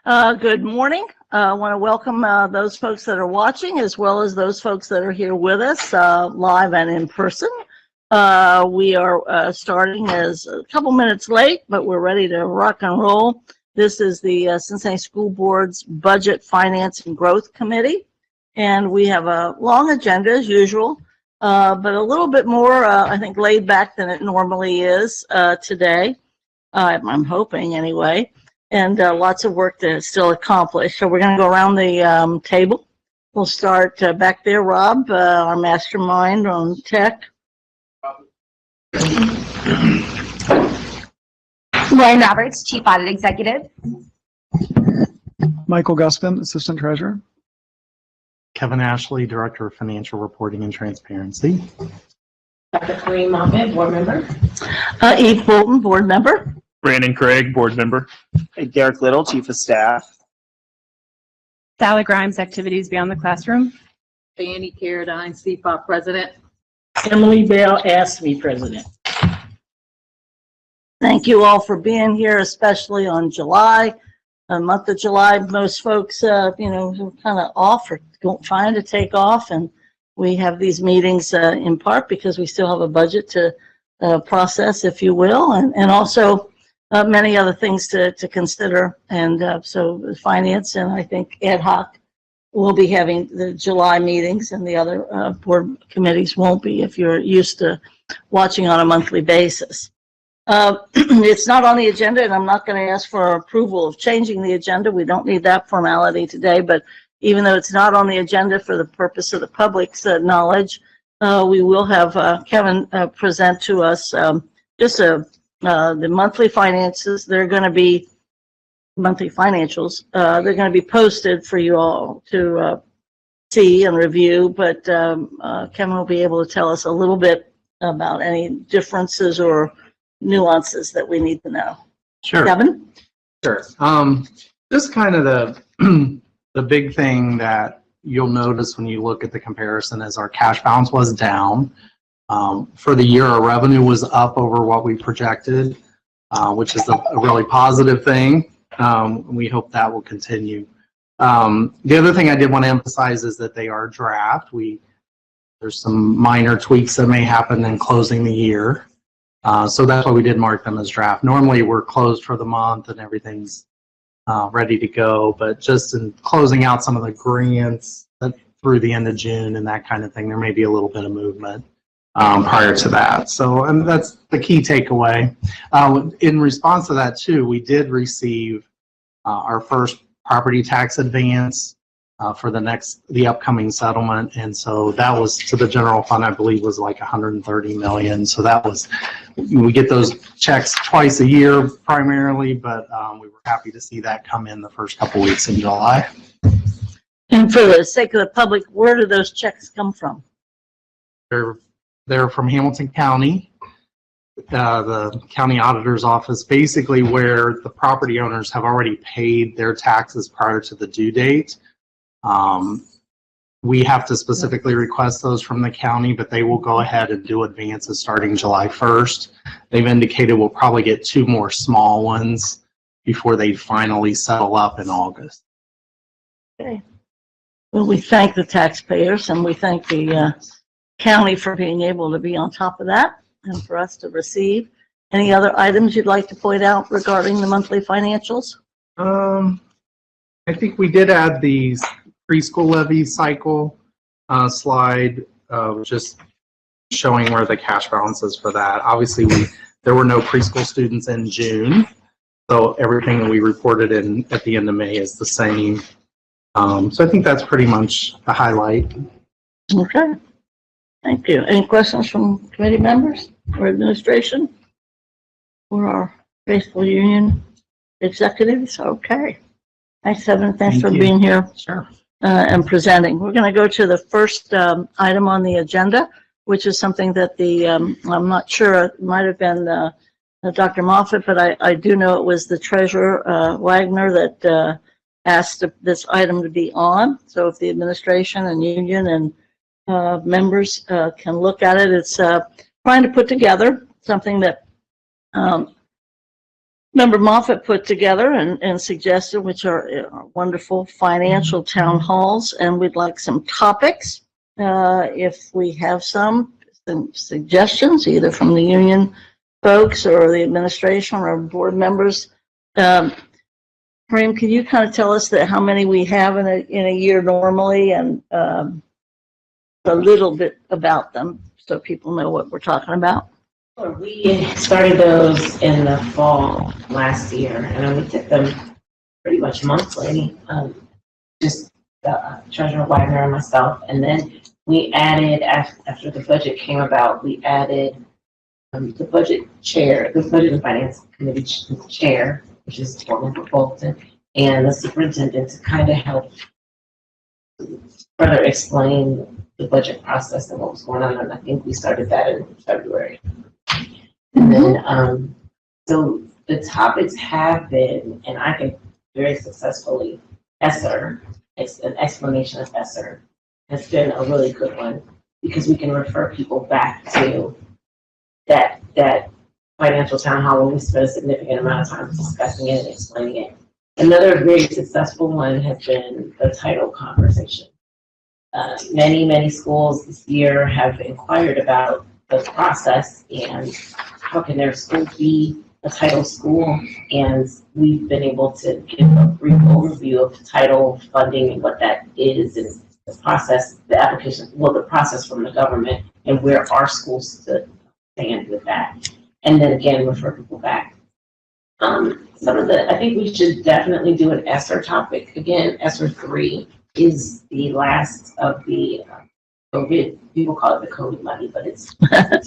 Good morning. I want to welcome those folks that are watching as well as those folks that are here with us live and in person. We are starting as a couple minutes late, but we're ready to rock and roll. This is the Cincinnati School Board's Budget, Finance, and Growth Committee, and we have a long agenda as usual, but a little bit more, I think, laid back than it normally is today. I'm hoping anyway. And lots of work to still accomplish. So we're going to go around the table. We'll start back there, Rob, our mastermind on tech. Lauren Roberts, Chief Audit Executive. Michael Guspin, Assistant Treasurer. Kevin Ashley, Director of Financial Reporting and Transparency. Dr. Kareem Ahmed, Board Member. Eve Bolton, Board Member. Brandon Craig, Board Member. Hey, Derek Little, Chief of Staff. Sally Grimes, Activities Beyond the Classroom. Fanny Carradine, CFOP President. Emily Bell, ASME President. Thank you all for being here, especially on July, the month of July. Most folks, are kind of off or trying to take off, and we have these meetings in part because we still have a budget to process, if you will, and also many other things to consider. And so finance and I think ad hoc will be having the July meetings, and the other board committees won't be if you're used to watching on a monthly basis. It's not on the agenda, and I'm not going to ask for approval of changing the agenda. We don't need that formality today, but even though it's not on the agenda for the purpose of the public's knowledge, we will have Kevin present to us just the monthly finances. They're going to be monthly financials. They're going to be posted for you all to see and review, but Kevin will be able to tell us a little bit about any differences or nuances that we need to know. Sure. Kevin? Sure. Just kind of the big thing that you'll notice when you look at the comparison is our cash balance was down. For the year, our revenue was up over what we projected, which is a really positive thing. We hope that will continue. The other thing I did want to emphasize is that they are draft. There's some minor tweaks that may happen in closing the year. So that's why we did mark them as draft. Normally we're closed for the month and everything's ready to go, but just in closing out some of the grants through the end of June and that kind of thing, there may be a little bit of movement prior to that. So, and that's the key takeaway. In response to that too, we did receive our first property tax advance for the upcoming settlement. And so that was to the general fund, I believe was like 130 million. So that was, we get those checks twice a year primarily, but we were happy to see that come in the first couple weeks in July. And for the sake of the public, where do those checks come from? They're from Hamilton County, the county auditor's office, basically where the property owners have already paid their taxes prior to the due date. We have to specifically request those from the county, but they will go ahead and do advances starting July 1st. They've indicated we'll probably get 2 more small ones before they finally settle up in August. Okay. Well, we thank the taxpayers and we thank the county for being able to be on top of that and for us to receive. Any other items you'd like to point out regarding the monthly financials? I think we did add the preschool levy cycle slide, just showing where the cash balance is for that. Obviously, there were no preschool students in June, so everything that we reported in at the end of May is the same. So I think that's pretty much the highlight. Okay. Thank you. Any questions from committee members or administration or our faithful union executives? Okay. Thanks, Evan. Thanks for being here. Sure. And presenting. We're going to go to the first item on the agenda, which is something that I'm not sure, it might have been Dr. Moffitt, but I do know it was the treasurer, Wagner, that asked this item to be on. So if the administration and union and members can look at it, it's trying to put together something that Member Moffett put together and suggested, which are wonderful financial town halls, and we'd like some topics. If we have some suggestions, either from the union folks or the administration or board members. Kareem, can you kind of tell us that how many we have in a year normally, and a little bit about them so people know what we're talking about? Sure. We started those in the fall last year, and then we did them pretty much monthly, just Treasurer Wagner and myself. And then we added, after the budget came about, we added the budget chair, the Budget and Finance Committee chair, which is Member Bolton, and the superintendent to kind of help further explain the budget process and what was going on. And I think we started that in February. And then, so the topics have been, and I think very successfully, ESSER, an explanation of ESSER has been a really good one, because we can refer people back to that financial town hall when we spent a significant amount of time discussing it and explaining it. Another very successful one has been the title conversation. Many schools this year have inquired about the process and how can their school be a title school, and we've been able to give a brief overview of title funding and what that is, and the process, the application, well, the process from the government and where our schools stand with that. And then again, refer people back. Some of the, I think we should definitely do an ESSER topic. Again, ESSER 3 is the last of the COVID, people call it the COVID money, but its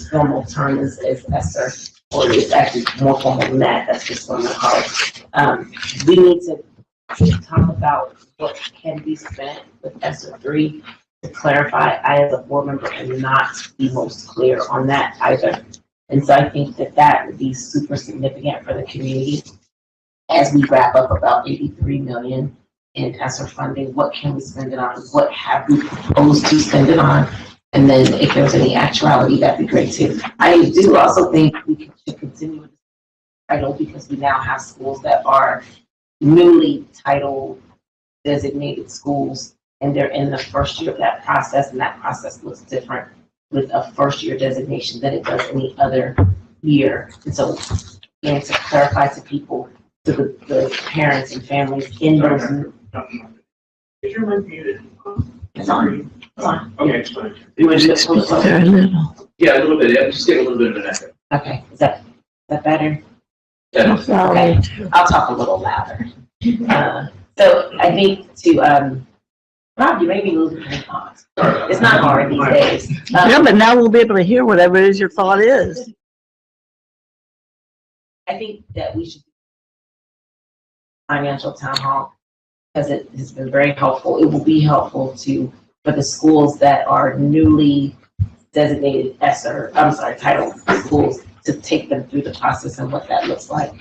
formal term is ESSER, or it's actually more formal than that. That's just what I'm gonna call it. We need to talk about what can be spent with ESSER 3. To clarify, I as a board member am not the most clear on that either. And so I think that would be super significant for the community as we wrap up about 83 million in ESSER funding. What can we spend it on? What have we proposed to spend it on? And then if there's any actuality, that'd be great too. I do also think we should continue with the title, because we now have schools that are newly title designated schools, and they're in the first year of that process, and that process looks different with a first year designation than it does any other year. And so, again, to clarify to people, to the parents and families in those. Is your mic muted? It's on. It's on. Okay, it's fine. You want to just hold it closer? Very little. Yeah, a little bit. I'm just getting a little bit of an echo. Okay, is that better? Yeah. Sorry. I'll talk a little louder. So I think to, Rob, you may be losing your thoughts. It's not hard these days. Yeah, but now we'll be able to hear whatever it is your thought is. I think that we should financial town hall, because it has been very helpful. It will be helpful for the schools that are newly designated ESSER, title schools, to take them through the process and what that looks like.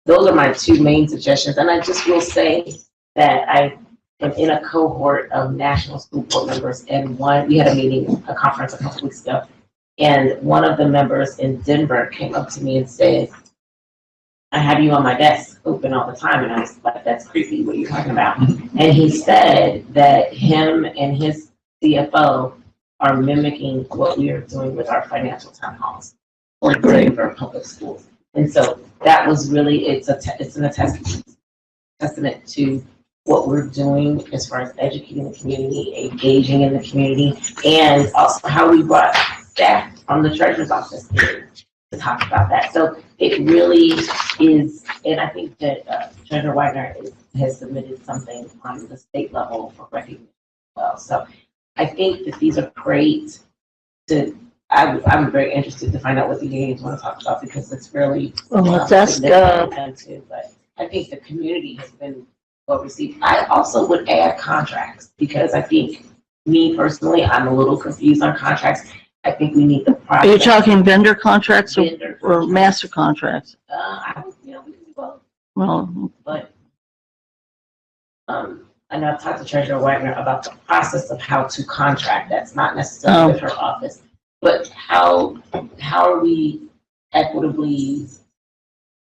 Those are my two main suggestions. And I just will say that I am in a cohort of national school board members, and we had a conference a couple weeks ago, and one of the members in Denver came up to me and said, I have you on my desk open all the time. And I was like, that's creepy. What are you talking about? And he said that him and his CFO are mimicking what we are doing with our financial town halls for Denver public schools. And so that was really, it's an testament to what we're doing as far as educating the community, engaging in the community, and also how we brought staff from the treasurer's office to talk about that. So it really is, and I think that Treasurer Wagner has submitted something on the state level for recognition as well. So I think that these are great I'm very interested to find out what the unions want to talk about, because it's really Let's ask, them too. But I think the community has been well received. I also would add contracts, because I think, me personally, I'm a little confused on contracts. I think we need the process. Are you talking vendor contracts Vendor or master contracts? we can do both. Well, But I know I've talked to Treasurer Wagner about the process of how to contract. That's not necessarily with her office, but how are we equitably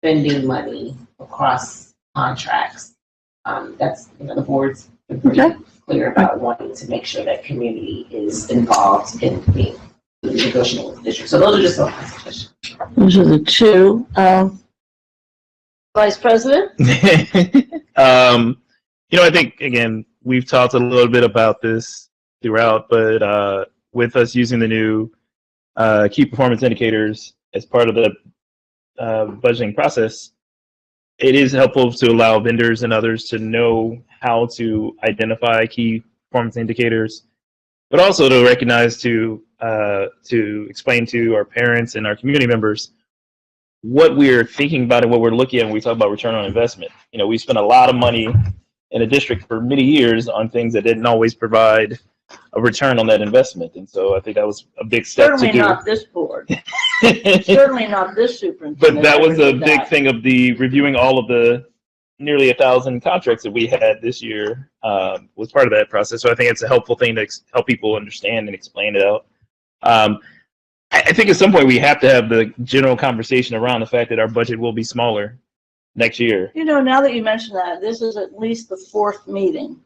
spending money across contracts. That's, the board's been pretty clear about wanting to make sure that community is involved in being negotiating with the district. So those are just some of my suggestions. Those are the two. Vice President? I think, again, we've talked a little bit about this throughout, but with us using the new key performance indicators as part of the budgeting process, it is helpful to allow vendors and others to know how to identify key performance indicators, but also to recognize to explain to our parents and our community members what we're thinking about and what we're looking at when we talk about return on investment. We spent a lot of money in a district for many years on things that didn't always provide a return on that investment. And so I think that was a big step Certainly to do. not this board. Certainly not this superintendent. But that was ever a did big that. thing of the reviewing all of the nearly 1,000 contracts that we had this year was part of that process. So I think it's a helpful thing to help people understand and explain it out. I think at some point we have to have the general conversation around the fact that our budget will be smaller next year. Now that you mention that, this is at least the fourth meeting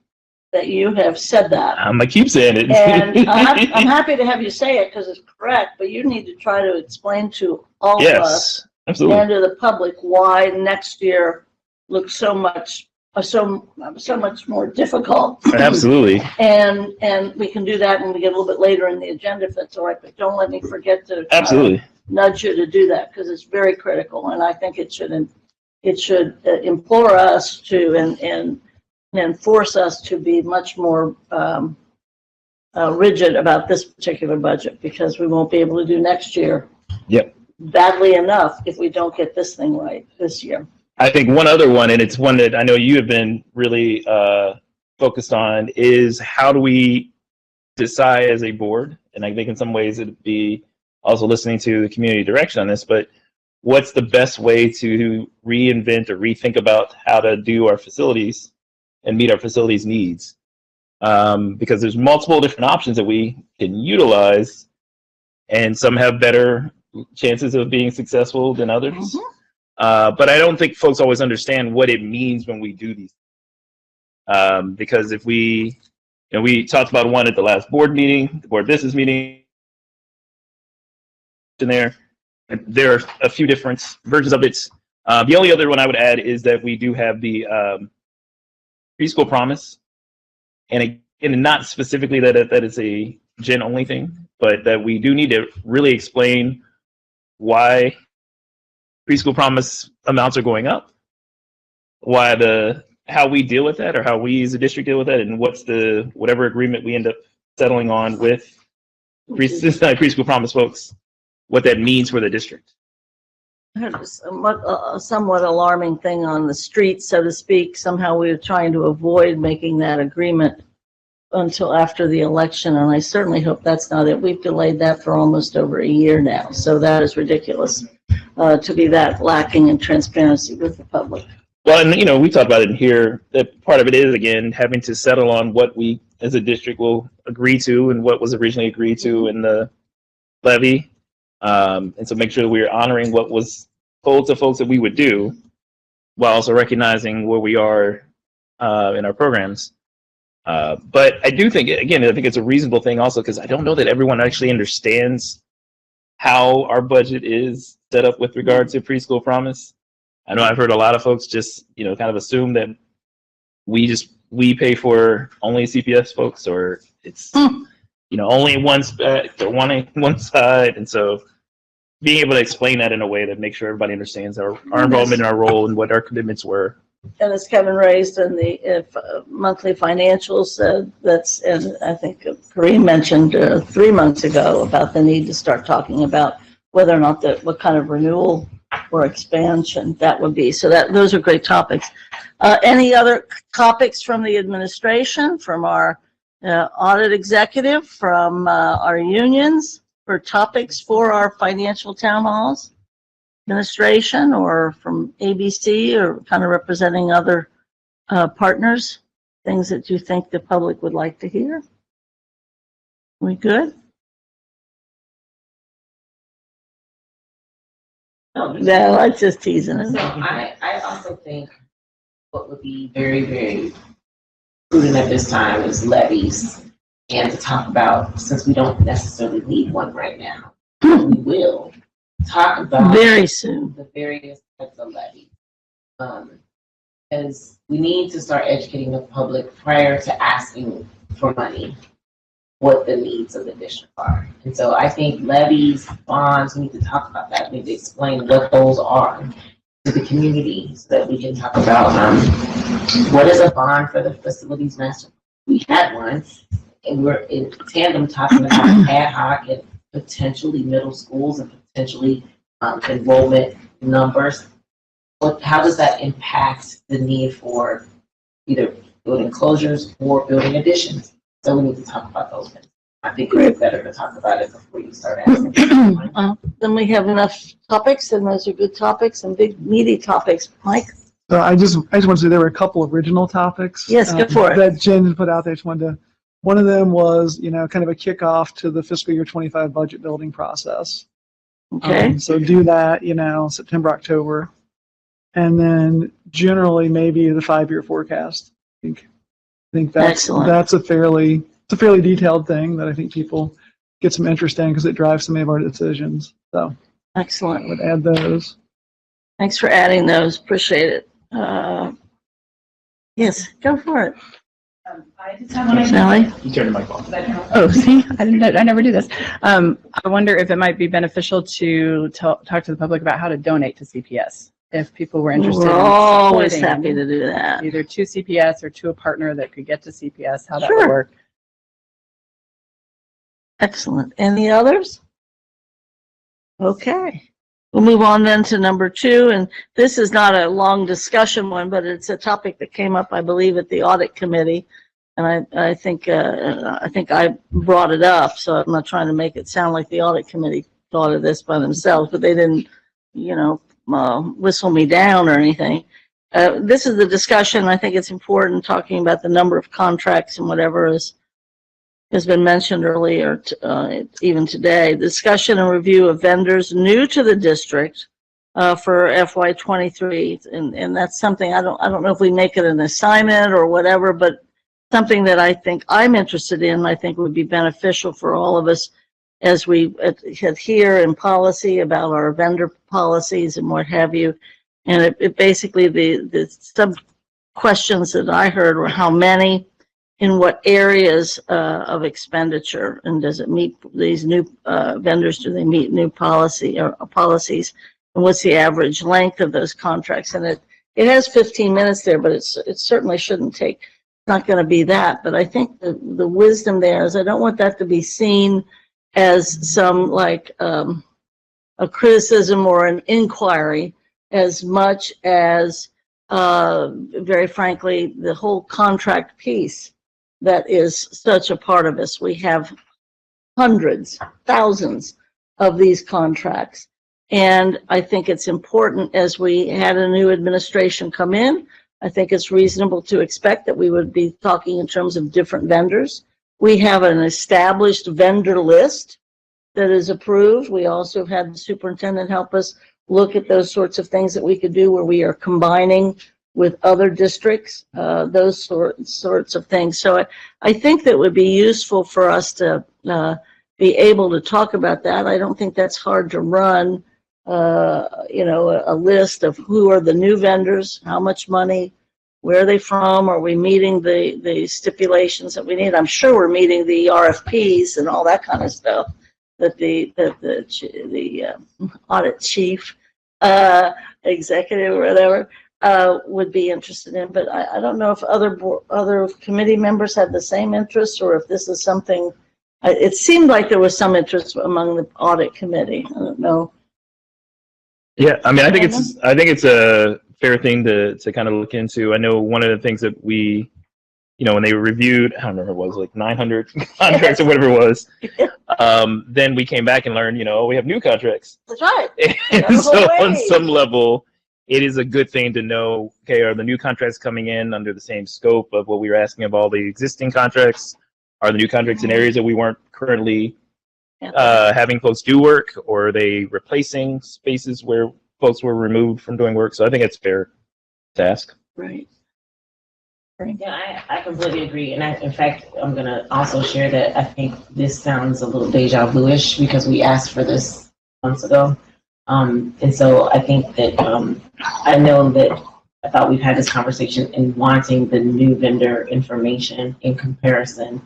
that you have said that. I keep saying it. And I'm happy to have you say it because it's correct, but you need to try to explain to all of us Yes, absolutely. and to the public why next year looks so much more difficult. Absolutely. And we can do that when we get a little bit later in the agenda if that's all right, but don't let me forget to Absolutely. nudge you to do that because it's very critical, and I think it should implore us to and force us to be much more rigid about this particular budget because we won't be able to do next year. Yep. Badly enough if we don't get this thing right this year. I think one other one, and it's one that I know you have been really focused on, is how do we decide as a board? And I think in some ways it'd be also listening to the community direction on this, but what's the best way to reinvent or rethink about how to do our facilities and meet our facilities needs? Because there's multiple different options that we can utilize, and some have better chances of being successful than others. Mm-hmm. But I don't think folks always understand what it means when we do these. Because if we talked about one at the last board meeting, the board business meeting, in there are a few different versions of it. The only other one I would add is that we do have the preschool promise, and again, not specifically that it's a gen only thing, but that we do need to really explain why preschool promise amounts are going up, how we deal with that, or how we as a district deal with that, and what's whatever agreement we end up settling on with preschool promise folks, what that means for the district. I heard a somewhat alarming thing on the street, so to speak. Somehow we were trying to avoid making that agreement until after the election, and I certainly hope that's not it. We've delayed that for almost over a year now, so that is ridiculous to be that lacking in transparency with the public. Well, and we talked about it in here, that part of it is, again, having to settle on what we as a district will agree to and what was originally agreed to in the levy. And so make sure that we're honoring what was told to folks that we would do, while also recognizing where we are in our programs. But I do think, again, I think it's a reasonable thing also, because I don't know that everyone actually understands how our budget is set up with regard to preschool promise. I know I've heard a lot of folks just, kind of assume that we pay for only CPS folks, or it's, only one spec or one side. And so being able to explain that in a way that makes sure everybody understands our involvement in our role and what our commitments were. And as Kevin raised in the monthly financials, and I think Kareem mentioned 3 months ago about the need to start talking about whether or not what kind of renewal or expansion that would be. So those are great topics. Any other topics from the administration, from our audit executive, from our unions for topics for our financial town halls? Administration, or from ABC, or kind of representing other partners, things that you think the public would like to hear? We good? No, I'm just teasing So it. I also think what would be very, very prudent at this time is levies. And to talk about, since we don't necessarily need one right now, we will talk about Very soon. the various types of levies. As we need to start educating the public prior to asking for money, what the needs of the district are. And so I think levies, bonds, we need to talk about that. We need to explain what those are to the community so that we can talk about what is a bond for the facilities master. We had one, and we're in tandem talking about ad hoc and potentially middle schools and potentially enrollment numbers. How does that impact the need for either building closures or building additions? So we need to talk about those things. I think it's better to talk about it before you start asking. Then we have enough topics, and those are good topics and big meaty topics. Mike? So I just want to say there were a couple of original topics. Yes, go for it. That Jen put out there. Just wanted to, one of them was, kind of a kickoff to the fiscal year 25 budget building process. Okay. So do that, September, October. And then generally maybe the 5-year forecast. I think Excellent. that's a fairly detailed thing that I think people get some interest in because it drives some of our decisions. So Excellent. I would add those. Thanks for adding those. Appreciate it. Yes, go for it. I just have one. Sally? You turn the mic off. Oh, see, I never do this. I wonder if it might be beneficial to talk to the public about how to donate to CPS. If people were interested We're in always supporting happy to do that. either to CPS or to a partner that could get to CPS, how that Sure. would work. Excellent. Any others? Okay. We'll move on then to number 2, and this is not a long discussion one, but it's a topic that came up, I believe, at the audit committee, and I think I brought it up, so I'm not trying to make it sound like the audit committee thought of this by themselves, but they didn't, whistle me down or anything. This is the discussion. I think it's important talking about the number of contracts and whatever has been mentioned earlier, even today. Discussion and review of vendors new to the district for FY23, and that's something I don't know if we make it an assignment or whatever, but something that I think I'm interested in. I think would be beneficial for all of us as we adhere in policy about our vendor policies and what have you. And it basically the sub questions that I heard were how many, in what areas of expenditure, and does it meet these new vendors? Do they meet new policies, and what's the average length of those contracts? And it has 15 minutes there, but it certainly shouldn't take. It's not going to be that. But I think the wisdom there is I don't want that to be seen as some a criticism or an inquiry, as much as very frankly the whole contract piece that is such a part of us. We have hundreds, thousands of these contracts. And I think it's important, as we had a new administration come in, I think it's reasonable to expect that we would be talking in terms of different vendors. We have an established vendor list that is approved. We also had the superintendent help us look at those sorts of things that we could do where we are combining with other districts, those sorts of things. So I think that would be useful for us to be able to talk about that. I don't think that's hard to run, a list of who are the new vendors, how much money, where are they from, are we meeting the stipulations that we need? I'm sure we're meeting the RFPs and all that kind of stuff that the audit chief, executive, or whatever, would be interested in. But I don't know if other committee members had the same interest, or if this is something. It seemed like there was some interest among the audit committee. I don't know. Yeah, I mean, I think it's a fair thing to kind of look into. I know one of the things that we, when they reviewed, I don't remember, it was like 900 contracts or whatever it was. Then we came back and learned, we have new contracts. That's right. And so on some level, it is a good thing to know, okay, are the new contracts coming in under the same scope of what we were asking of all the existing contracts? Are the new contracts in areas that we weren't currently having folks do work, or are they replacing spaces where folks were removed from doing work. So I think it's fair to ask. Right. Yeah, I completely agree. And in fact, I'm going to also share that I think this sounds a little deja vu-ish because we asked for this months ago. And so I think that I know that I thought we've had this conversation in wanting the new vendor information in comparison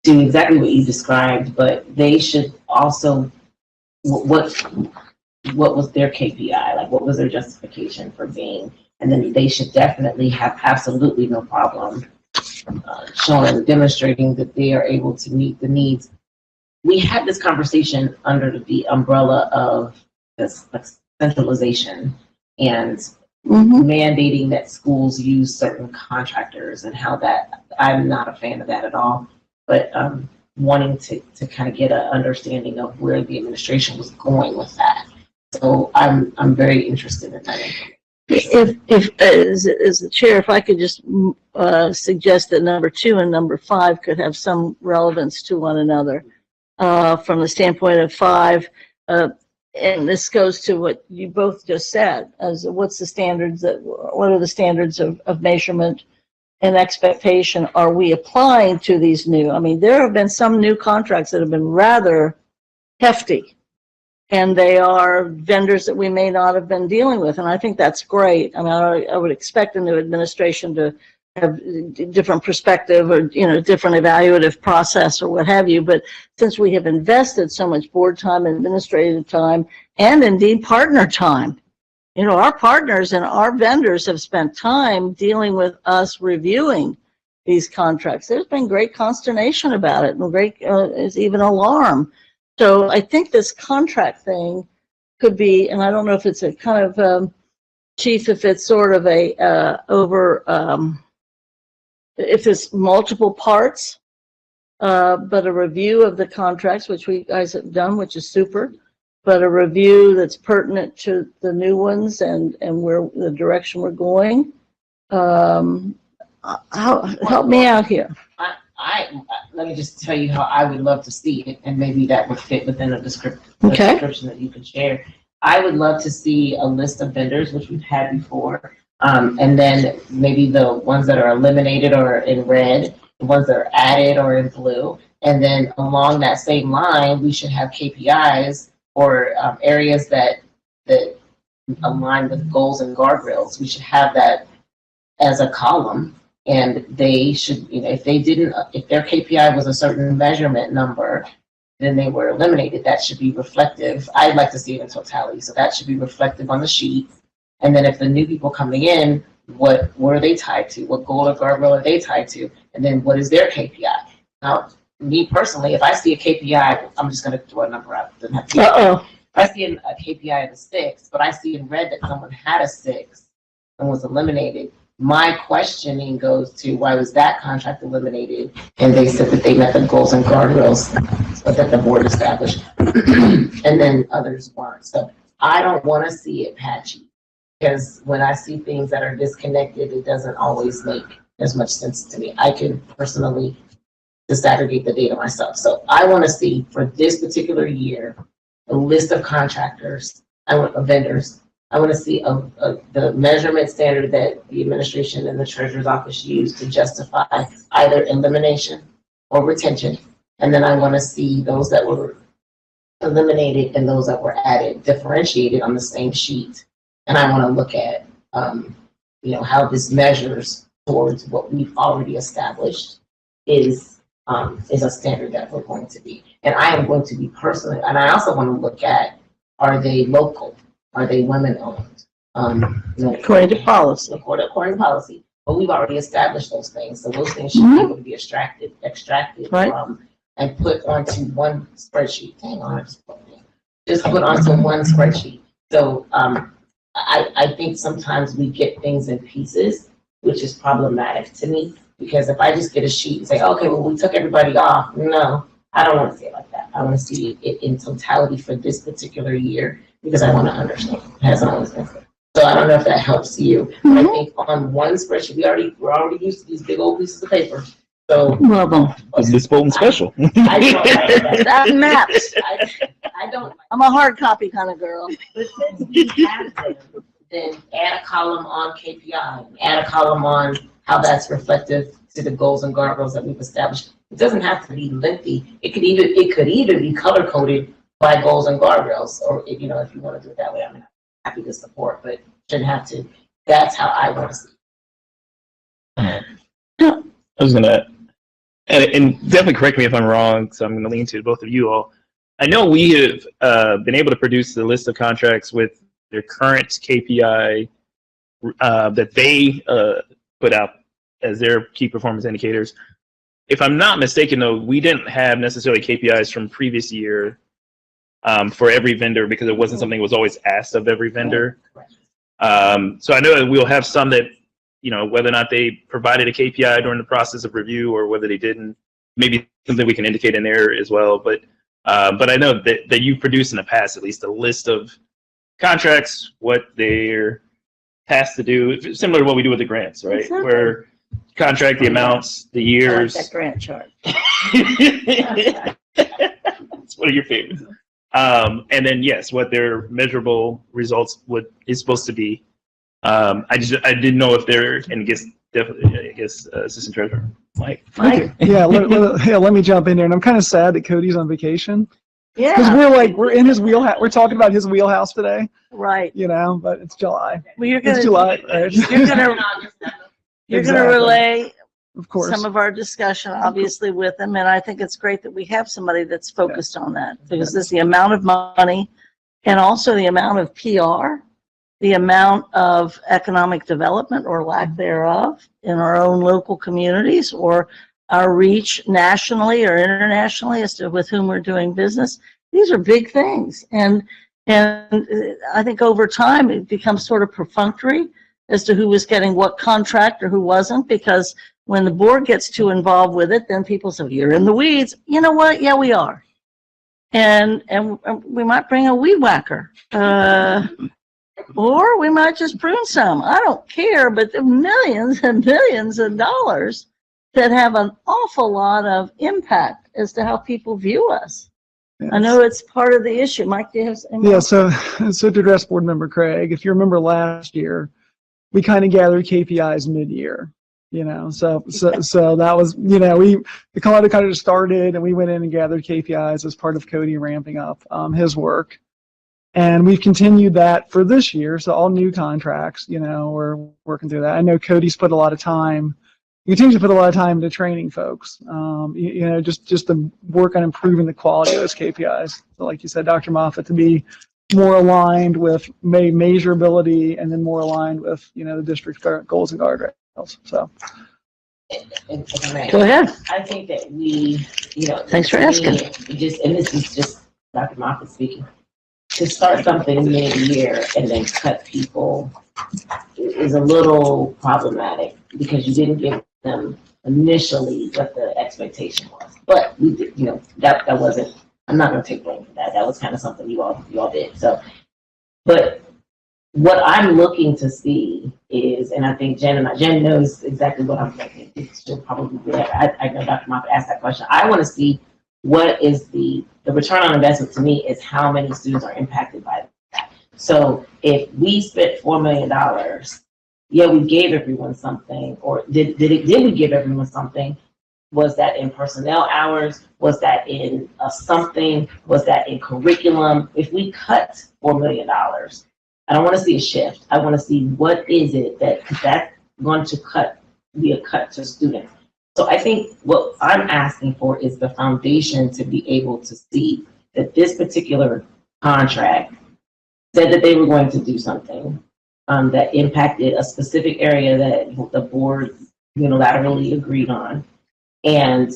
to exactly what you described, but they should also, what was their KPI? Like, what was their justification for being? And then they should definitely have absolutely no problem showing, demonstrating that they are able to meet the needs. We had this conversation under the umbrella of this centralization and mandating that schools use certain contractors and how that, I'm not a fan of that at all, but wanting to kind of get an understanding of where the administration was going with that. So I'm very interested in that. If as the chair, if I could just suggest that number 2 and number 5 could have some relevance to one another from the standpoint of 5. And this goes to what you both just said, as what's the standards what are the standards of measurement and expectation are we applying to these new? I mean, there have been some new contracts that have been rather hefty, and they are vendors that we may not have been dealing with, and I think that's great. I mean, I would expect a new administration to have different perspective or, different evaluative process or what have you, but since we have invested so much board time, administrative time, and indeed partner time, our partners and our vendors have spent time dealing with us reviewing these contracts. There's been great consternation about it and great, is even alarm. So I think this contract thing could be, and I don't know if it's a kind of, Chief, if it's sort of a if it's multiple parts, but a review of the contracts, which we guys have done, which is super, but a review that's pertinent to the new ones and where the direction we're going. Help me out here. Let me just tell you how I would love to see it, and maybe that would fit within a description that you can share. I would love to see a list of vendors, which we've had before, and then maybe the ones that are eliminated or in red, the ones that are added or in blue, and then along that same line, we should have KPIs or areas that align with goals and guardrails. We should have that as a column. And they should, if their KPI was a certain measurement number, then they were eliminated. That should be reflective. I'd like to see it in totality. So that should be reflective on the sheet. And then if the new people coming in, what are they tied to? What goal or guardrail are they tied to? And then what is their KPI? Now, me personally, if I see a KPI, I'm just going to throw a number out. If I see a KPI of a 6, but I see in red that someone had a 6 and was eliminated, my questioning goes to why was that contract eliminated? And they said that they met the goals and guardrails that the board established, and then others weren't. So I don't want to see it patchy, because when I see things that are disconnected, it doesn't always make as much sense to me. I can personally disaggregate the data myself. So I want to see for this particular year a list of contractors, vendors. I want to see the measurement standard that the administration and the treasurer's office used to justify either elimination or retention. And then I want to see those that were eliminated and those that were added, differentiated on the same sheet. And I want to look at, how this measures towards what we've already established is a standard that we're going to be. And I am going to be personally, and I also want to look at, are they local? Are they women-owned? According to policy. According to policy. But we've already established those things. So those things should be able to be extracted from and put onto one spreadsheet. Hang on, just put onto one spreadsheet. So I think sometimes we get things in pieces, which is problematic to me. Because if I just get a sheet and say, okay, well, we took everybody off. No, I don't want to see it like that. I want to see it in totality for this particular year, because I want to understand. It hasn't always been. So I don't know if that helps you. But I think on one spreadsheet, we're already used to these big old pieces of paper. So well, it's this Bolton special. I that maps. I I don't. I'm a hard copy kind of girl. But since we have them, then add a column on KPI, add a column on how that's reflective to the goals and guardrails that we've established. It doesn't have to be lengthy. It could either be color coded by goals and guardrails, or if you want to do it that way, I'm happy to support, but shouldn't have to. That's how I want to see it. I was gonna, and definitely correct me if I'm wrong, so I'm gonna lean to both of you all. I know we have been able to produce the list of contracts with their current KPI that they put out as their key performance indicators. If I'm not mistaken, though, we didn't have necessarily KPIs from previous year for every vendor because it wasn't something that was always asked of every vendor. So I know that we'll have some that, whether or not they provided a KPI during the process of review or whether they didn't, maybe something we can indicate in there as well. But I know that you've produced in the past at least a list of contracts, what they're tasked to do, similar to what we do with the grants, right? Exactly. Where contract, the amounts, the I years. like that grant chart. It's one of your favorites. And then yes, what their measurable results is supposed to be. I didn't know if they're, and I guess Assistant Treasurer Mike. Yeah, let me jump in there. And I'm kind of sad that Cody's on vacation because Yeah, we're in his wheelhouse. We're talking about his wheelhouse today, right. but it's July. Well, It's July, right? You're gonna Exactly. relay Of course. some of our discussion, obviously, with them, and I think it's great that we have somebody that's focused on that, because there's the amount of money and also the amount of PR, the amount of economic development or lack thereof in our own local communities, or our reach nationally or internationally as to with whom we're doing business. These are big things, and I think over time it becomes sort of perfunctory as to who was getting what contract or who wasn't, because when the board gets too involved with it, then people say, you're in the weeds. You know what? Yeah, we are. And we might bring a weed whacker. Or we might just prune some. I don't care, but the millions and millions of dollars that have an awful lot of impact as to how people view us. Yes. I know it's part of the issue. Mike, do you have any? Yeah, so to address board member Craig, if you remember last year, we kind of gathered KPIs mid-year, so that was, the Colorado kind of just started and we went in and gathered KPIs as part of Cody ramping up his work. And we've continued that for this year. So all new contracts, we're working through that. I know Cody's put a lot of time, he continues to put a lot of time into training folks, just to work on improving the quality of those KPIs. So like you said, Dr. Moffitt, to be more aligned with measurability and then more aligned with, the district's goals and guardrails. So. Go ahead. I think that we, Thanks for asking. And this is just Dr. Moffitt speaking, to start something mid-year and then cut people is a little problematic because you didn't give them initially what the expectation was. But we did, that wasn't, I'm not going to take blame for that. That was kind of something you all did. So, but what I'm looking to see is, and I think Jen knows exactly what I'm thinking. She'll probably be there. I know Dr. Moffitt asked that question. I want to see what is the return on investment. To me is how many students are impacted by that. So if we spent $4 million, yeah, we gave everyone something, or did we give everyone something? Was that in personnel hours? Was that in something? Was that in curriculum? If we cut $4 million, I don't want to see a shift. I want to see what is it that's going to be a cut to students. So I think what I'm asking for is the foundation to be able to see that this particular contract said that they were going to do something that impacted a specific area that the board unilaterally agreed on. And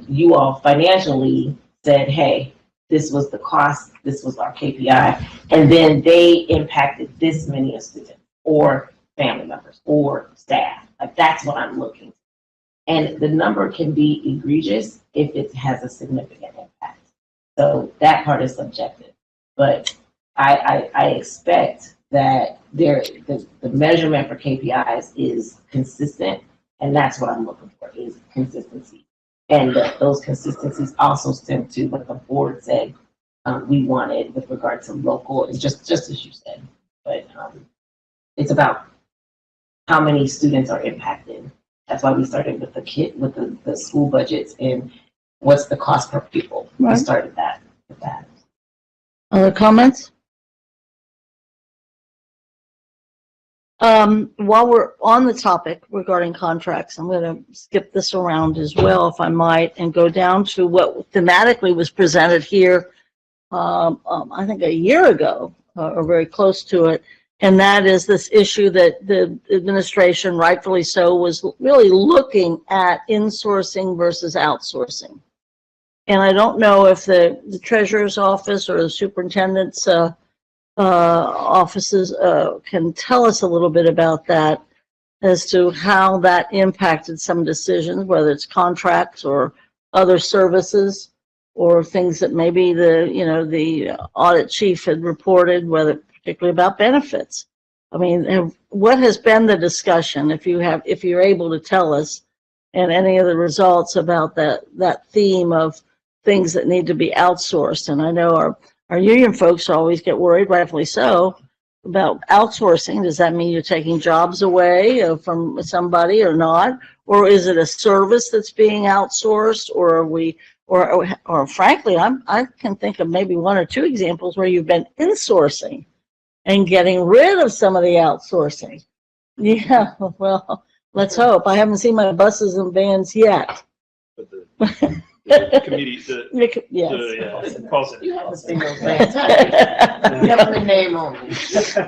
you all financially said, hey, this was the cost, this was our KPI, and then they impacted this many students or family members or staff. Like that's what I'm looking for. And the number can be egregious if it has a significant impact. So that part is subjective. But I expect that the measurement for KPIs is consistent, and that's what I'm looking for, is consistency. And those consistencies also stem to what the board said we wanted with regard to local, and just as you said. But it's about how many students are impacted. That's why we started with the school budgets and what's the cost per pupil. We Right. started that with that. Other comments? While we're on the topic regarding contracts, I'm going to skip this around as well, if I might, and go down to what thematically was presented here, I think a year ago, or very close to it. And that is this issue that the administration, rightfully so, was really looking at insourcing versus outsourcing. And I don't know if the treasurer's office or the superintendent's offices can tell us a little bit about that, as to how that impacted some decisions, whether it's contracts or other services or things that maybe the audit chief had reported, whether particularly about benefits. I mean, what has been the discussion, if you're able to tell us, and any of the results about that theme of things that need to be outsourced? And I know our union folks always get worried, rightfully so, about outsourcing. Does that mean you're taking jobs away from somebody or not? Or is it a service that's being outsourced? Or are we, or frankly, I can think of maybe one or two examples where you've been insourcing and getting rid of some of the outsourcing. Yeah, well, let's hope. I haven't seen my buses and vans yet. The committee, Yes. call center. You have a single thing. Government name only. So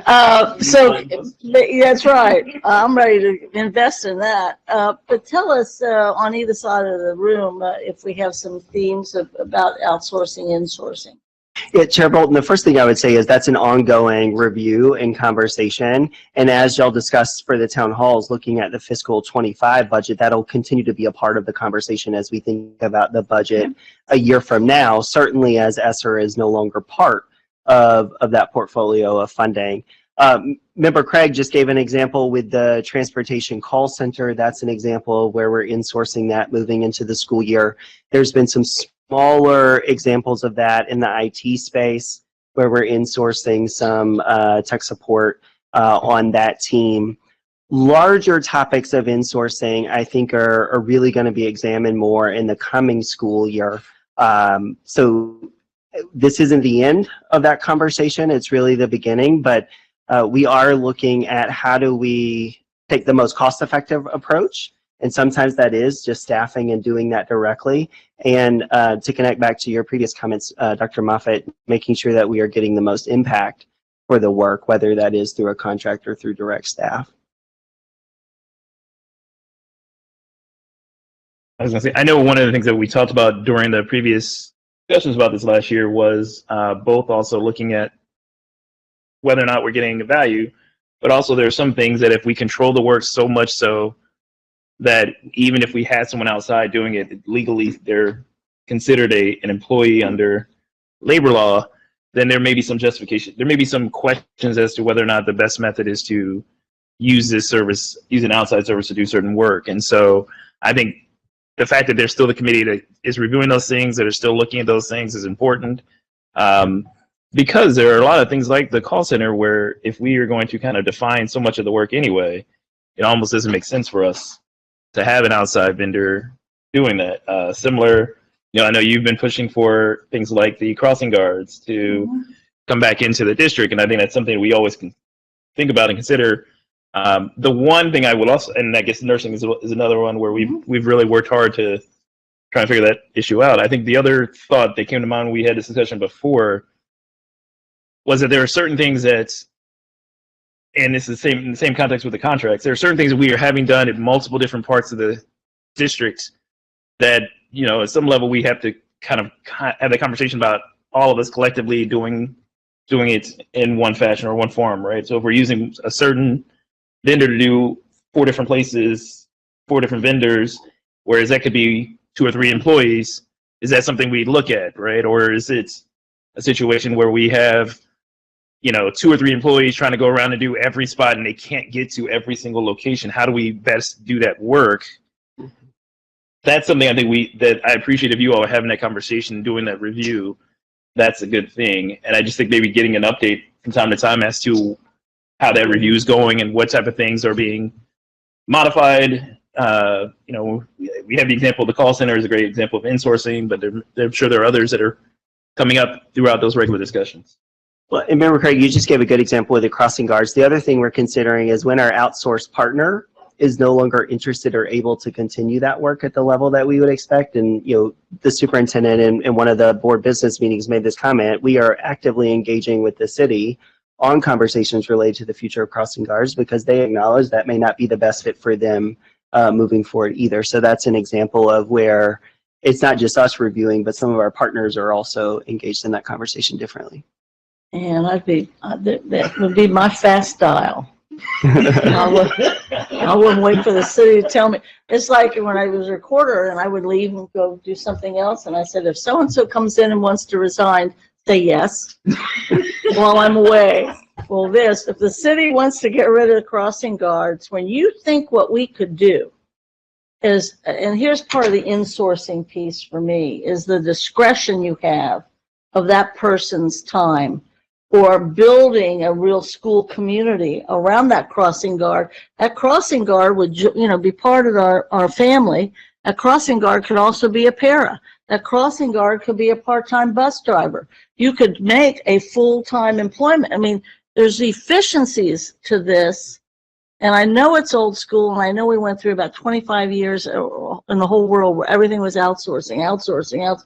that's right. I'm ready to invest in that. But tell us on either side of the room if we have some themes about outsourcing, insourcing. Yeah, Chair Bolton, the first thing I would say is that's an ongoing review and conversation. And as y'all discussed for the town halls, looking at the fiscal 25 budget, that'll continue to be a part of the conversation as we think about the budget a year from now, certainly as ESSER is no longer part of that portfolio of funding. Member Craig just gave an example with the transportation call center. That's an example of where we're insourcing that moving into the school year. There's been some smaller examples of that in the IT space where we're insourcing some tech support on that team. Larger topics of insourcing, I think, are really going to be examined more in the coming school year. So this isn't the end of that conversation. It's really the beginning, but we are looking at how do we take the most cost-effective approach. And sometimes that is just staffing and doing that directly. And to connect back to your previous comments, Dr. Moffitt, making sure that we are getting the most impact for the work, whether that is through a contract or through direct staff. I was gonna say, I know one of the things that we talked about during the previous discussions about this last year was both also looking at whether or not we're getting the value, but also there are some things that if we control the work so much so that even if we had someone outside doing it, legally they're considered an employee under labor law, then there may be some justification. There may be some questions as to whether or not the best method is to use this service, use an outside service to do certain work. And so I think the fact that there's still the committee that is reviewing those things, that are still looking at those things, is important. Because there are a lot of things like the call center where if we are going to kind of define so much of the work anyway, it almost doesn't make sense for us to have an outside vendor doing that. Similar, I know you've been pushing for things like the crossing guards to come back into the district, and I think that's something we always can think about and consider. The one thing I will also, and I guess nursing is another one where we've really worked hard to try and figure that issue out. I think the other thought that came to mind when we had this discussion before was that there are certain things that, and it's in the same context with the contracts, there are certain things that we are having done at multiple different parts of the district that, at some level we have to kind of have the conversation about all of us collectively doing it in one fashion or one form, right? So if we're using a certain vendor to do 4 different places, 4 different vendors, whereas that could be 2 or 3 employees, is that something we look at, right? Or is it a situation where we have 2 or 3 employees trying to go around and do every spot and they can't get to every single location? How do we best do that work? That's something I think that I appreciate if you all are having that conversation, doing that review, that's a good thing. And I just think maybe getting an update from time to time as to how that review is going and what type of things are being modified. You know, we have the example of the call center is a great example of insourcing, but I'm sure there are others that are coming up throughout those regular discussions. Well, and remember, Craig, you just gave a good example with the crossing guards. The other thing we're considering is when our outsourced partner is no longer interested or able to continue that work at the level that we would expect. And, you know, the superintendent in one of the board business meetings made this comment. We are actively engaging with the city on conversations related to the future of crossing guards because they acknowledge that may not be the best fit for them moving forward either. So that's an example of where it's not just us reviewing, but some of our partners are also engaged in that conversation differently. And that would be my fast dial. I wouldn't wait for the city to tell me. It's like when I was a recorder and I would leave and go do something else. And I said, if so-and-so comes in and wants to resign, say yes while I'm away. Well, if the city wants to get rid of the crossing guards, when you think what we could do is, and here's part of the insourcing piece for me, is the discretion you have of that person's time, or building a real school community around that crossing guard. That crossing guard would, be part of our family. That crossing guard could also be a para. That crossing guard could be a part-time bus driver. You could make a full-time employment. I mean, there's efficiencies to this. And I know it's old school, and I know we went through about 25 years in the whole world where everything was outsourcing.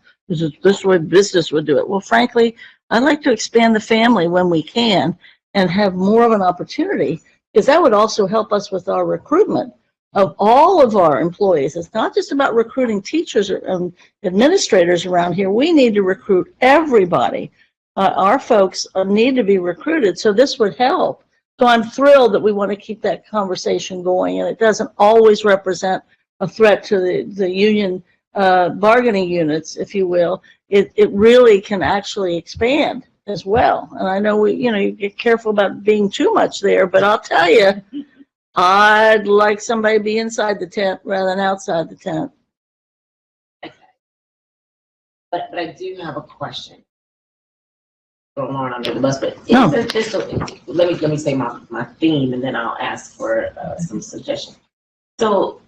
This way business would do it. Well, frankly, I'd like to expand the family when we can and have more of an opportunity, because that would also help us with our recruitment of all of our employees. It's not just about recruiting teachers and administrators around here. We need to recruit everybody. Our folks need to be recruited, so this would help. So I'm thrilled that we want to keep that conversation going, and it doesn't always represent a threat to the union bargaining units, if you will. It really can actually expand as well. And I know you get careful about being too much there, but I'll tell you, I'd like somebody to be inside the tent rather than outside the tent. Okay. But I do have a question. Throw Lauren under the bus, but No. let me say my theme, and then I'll ask for some suggestions. So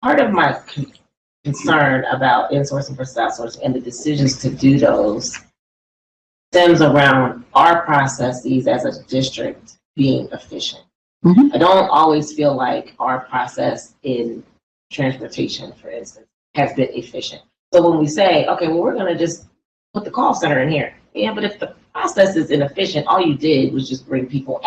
part of my concern about insourcing versus outsourcing and the decisions to do those stems around our processes as a district being efficient. Mm-hmm. I don't always feel like our process in transportation, for instance, has been efficient. So when we say, okay, well, we're going to just put the call center in here. Yeah, but if the process is inefficient, all you did was just bring people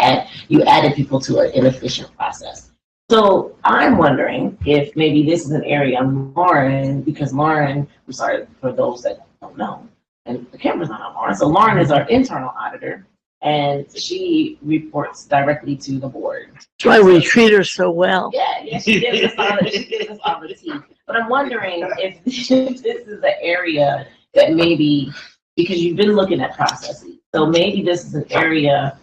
you added people to an inefficient process. So I'm wondering if maybe this is an area Lauren, because Lauren, I'm sorry for those that don't know, and the camera's not on Lauren. So Lauren is our internal auditor, and she reports directly to the board. That's why we treat her so well. Yeah, she gives us all the tea. But I'm wondering if this is an area that maybe, because you've been looking at processes, so maybe this is an area,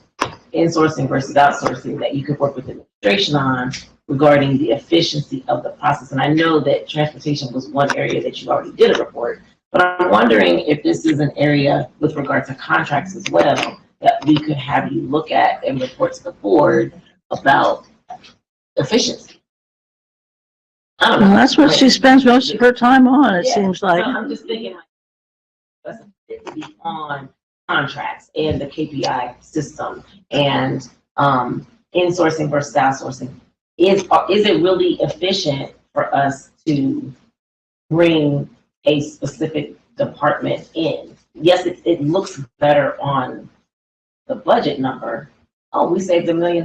insourcing versus outsourcing, that you could work with administration on regarding the efficiency of the process. And I know that transportation was one area that you already did a report, but I'm wondering if this is an area with regard to contracts as well that we could have you look at and report to the board about efficiency. I don't know. Well, that's what she spends most of her time on, it seems like. So I'm just thinking on contracts and the KPI system and insourcing versus outsourcing. Is it really efficient for us to bring a specific department in? Yes, it looks better on the budget number. Oh, we saved $1 million.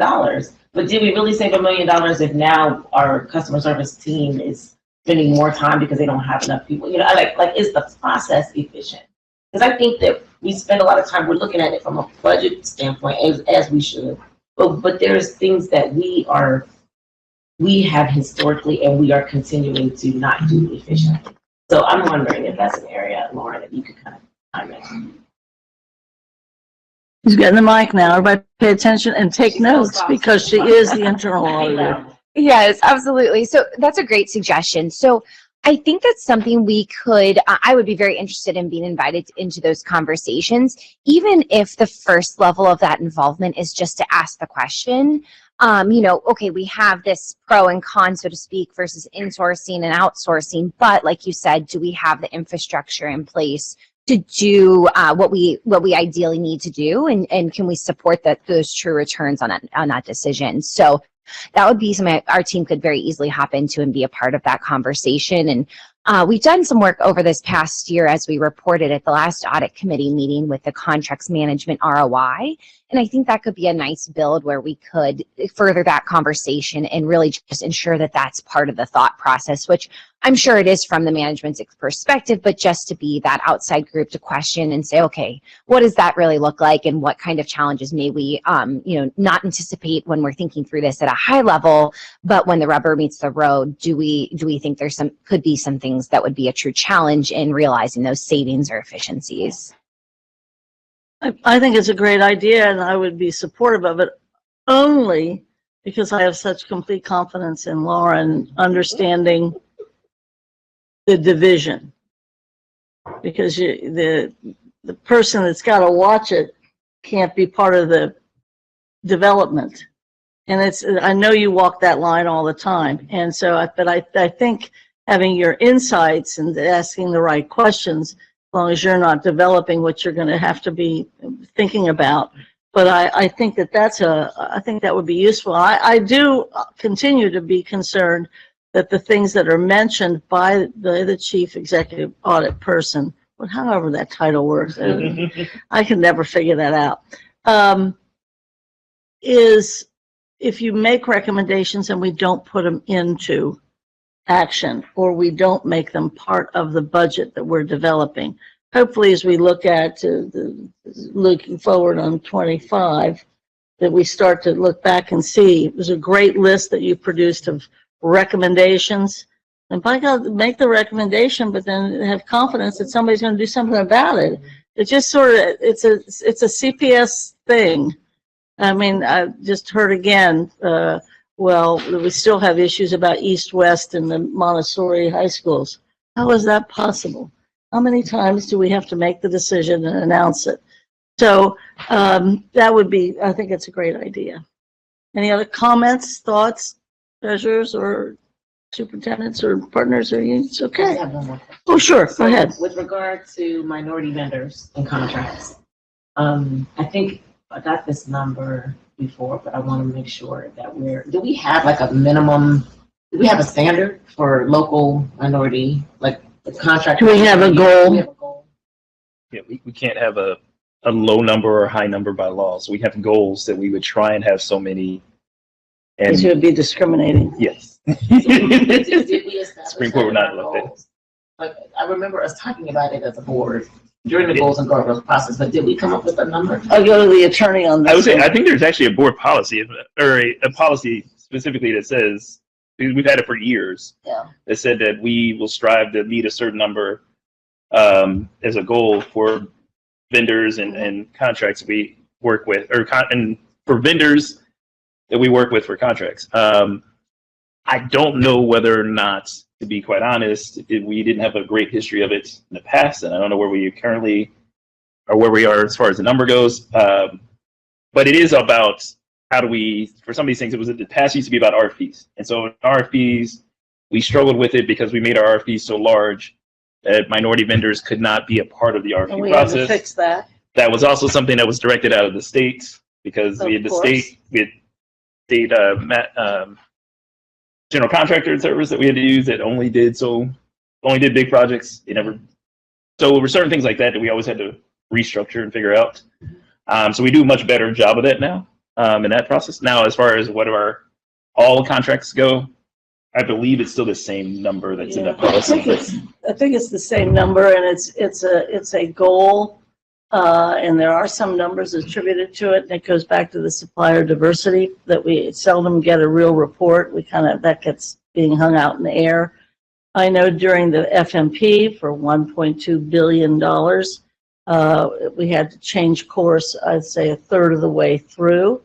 But did we really save $1 million if now our customer service team is spending more time because they don't have enough people? Like is the process efficient? Because I think that we spend a lot of time, we're looking at it from a budget standpoint, as we should. But there's things that we have historically and we are continuing to not do efficiently. So I'm wondering if that's an area, Lauren, that you could kind of chime in. She's getting the mic now. Everybody pay attention and take notes, because she is the internal auditor. Yes, absolutely. So that's a great suggestion. So I think that's something we could, I would be very interested in being invited into those conversations, even if the first level of that involvement is just to ask the question. Okay, we have this pro and con, so to speak, versus insourcing and outsourcing, but like you said, do we have the infrastructure in place to do what we ideally need to do, and can we support those true returns on that decision? So that would be something our team could very easily hop into and be a part of that conversation. And we've done some work over this past year, as we reported at the last audit committee meeting, with the contracts management ROI. And I think that could be a nice build where we could further that conversation and really just ensure that that's part of the thought process, which I'm sure it is from the management's perspective, but just to be that outside group to question and say, okay, what does that really look like, and what kind of challenges may we, not anticipate when we're thinking through this at a high level, but when the rubber meets the road, do we think could be some things that would be a true challenge in realizing those savings or efficiencies? I think it's a great idea, and I would be supportive of it only because I have such complete confidence in Lauren understanding the division. Because the person that's got to watch it can't be part of the development. And I know you walk that line all the time. And so, but I think having your insights and asking the right questions, as long as you're not developing what you're going to have to be thinking about. But I think that would be useful. I do continue to be concerned that the things that are mentioned by the chief executive audit person, well, however that title works, I can never figure that out, is if you make recommendations and we don't put them into action, or we don't make them part of the budget that we're developing. Hopefully, as we look at looking forward on 25, that we start to look back and see. It was a great list that you produced of recommendations. And by God, make the recommendation, but then have confidence that somebody's going to do something about it. It's just sort of, it's a CPS thing. I mean, I just heard again, well, we still have issues about East-West and the Montessori high schools. How is that possible? How many times do we have to make the decision and announce it? So that would be, I think it's a great idea. Any other comments, thoughts, treasurers, or superintendents, or partners, or unions? Okay. I have one more question. Oh, sure. Go ahead. With regard to minority vendors and contracts, I think I got this number before, but I want to make sure that do we have like a minimum, do we have a standard for local minority, like the contract? Do we have a goal? Yeah, we can't have a low number or a high number by law. So we have goals that we would try and have so many. And This would be discriminating. yes. Supreme Court would not let that. Like, I remember us talking about it as a board during the goals and guardrails process, but did we come up with a number? I'll go to the attorney on this. I would say, I think there's actually a board policy, or a policy specifically that says, we've had it for years, that said that we will strive to meet a certain number as a goal for vendors and contracts we work with, and for vendors that we work with for contracts. I don't know whether or not, to be quite honest, we didn't have a great history of it in the past, and I don't know where we currently, or where we are as far as the number goes. But it is about how do we, for some of these things, the past used to be about RFPs. And so in RFPs, we struggled with it because we made our RFPs so large that minority vendors could not be a part of the RFP And we process. had to fix that. That was also something that was directed out of the states, because we had the state general contractor service that we had to use that only did big projects. So there were certain things like that that we always had to restructure and figure out. So we do a much better job of that now in that process. Now, as far as what all contracts go, I believe it's still the same number that's in that policy. I think it's the same number, and it's a goal, and there are some numbers attributed to it, and it goes back to the supplier diversity that we seldom get a real report. That gets being hung out in the air. I know during the FMP for $1.2 billion, we had to change course, I'd say a third of the way through.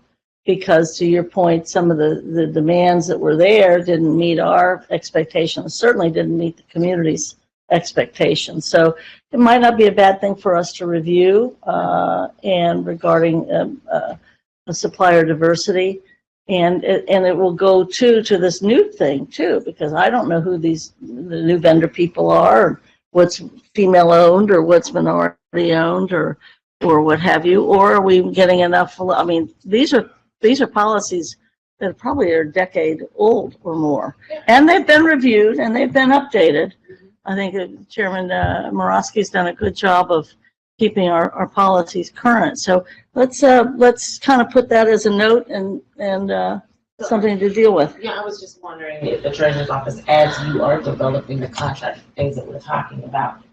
because to your point, some of the demands that were there didn't meet our expectations, certainly didn't meet the community's expectations. So it might not be a bad thing for us to review and regarding supplier diversity. And it will go to this new thing too, because I don't know who the new vendor people are, or what's female owned or what's minority owned or what have you, or are we getting enough? I mean, these are policies that probably are a decade old or more, and they've been reviewed and they've been updated. I think Chairman Morosky's done a good job of keeping our policies current. So let's kind of put that as a note and something to deal with. Yeah, I was just wondering if the treasurer's office, as you are developing the contract, things that we're talking about,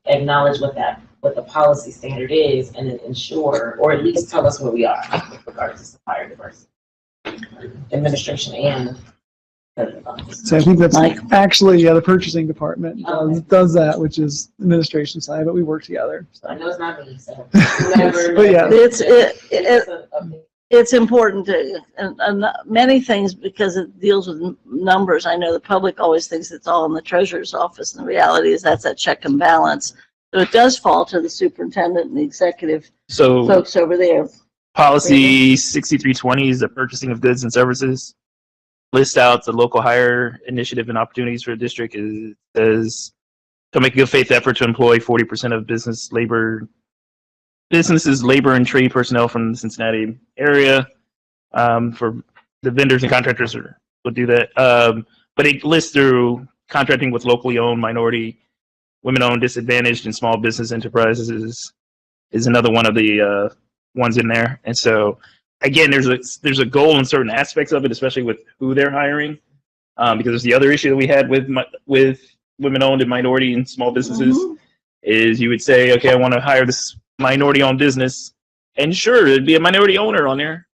acknowledge what the policy standard is and then ensure, or at least tell us where we are with regards to supplier diversity. Administration and treasurer's office. So I think that's Mike? actually the purchasing department Okay. does that, which is administration side, but we work together. I know it's not me, so. But yeah. It's important to, and many things, because it deals with numbers. I know the public always thinks it's all in the treasurer's office, and the reality is that's a check and balance. So it does fall to the superintendent and the executive So folks over there. policy 6320 is the purchasing of goods and services. List out the local hire initiative and opportunities for the district. Is says to make a good faith effort to employ 40% of businesses, labor and trade personnel from the Cincinnati area. For the vendors and contractors would do that. But it lists through contracting with locally owned, minority, women-owned, disadvantaged, and small business enterprises is another one of the ones in there. And so, again, there's a goal in certain aspects of it, especially with who they're hiring, because there's the other issue that we had with women-owned and minority and small businesses. Is you would say, okay, I want to hire this minority-owned business, and sure, it'd be a minority owner on there,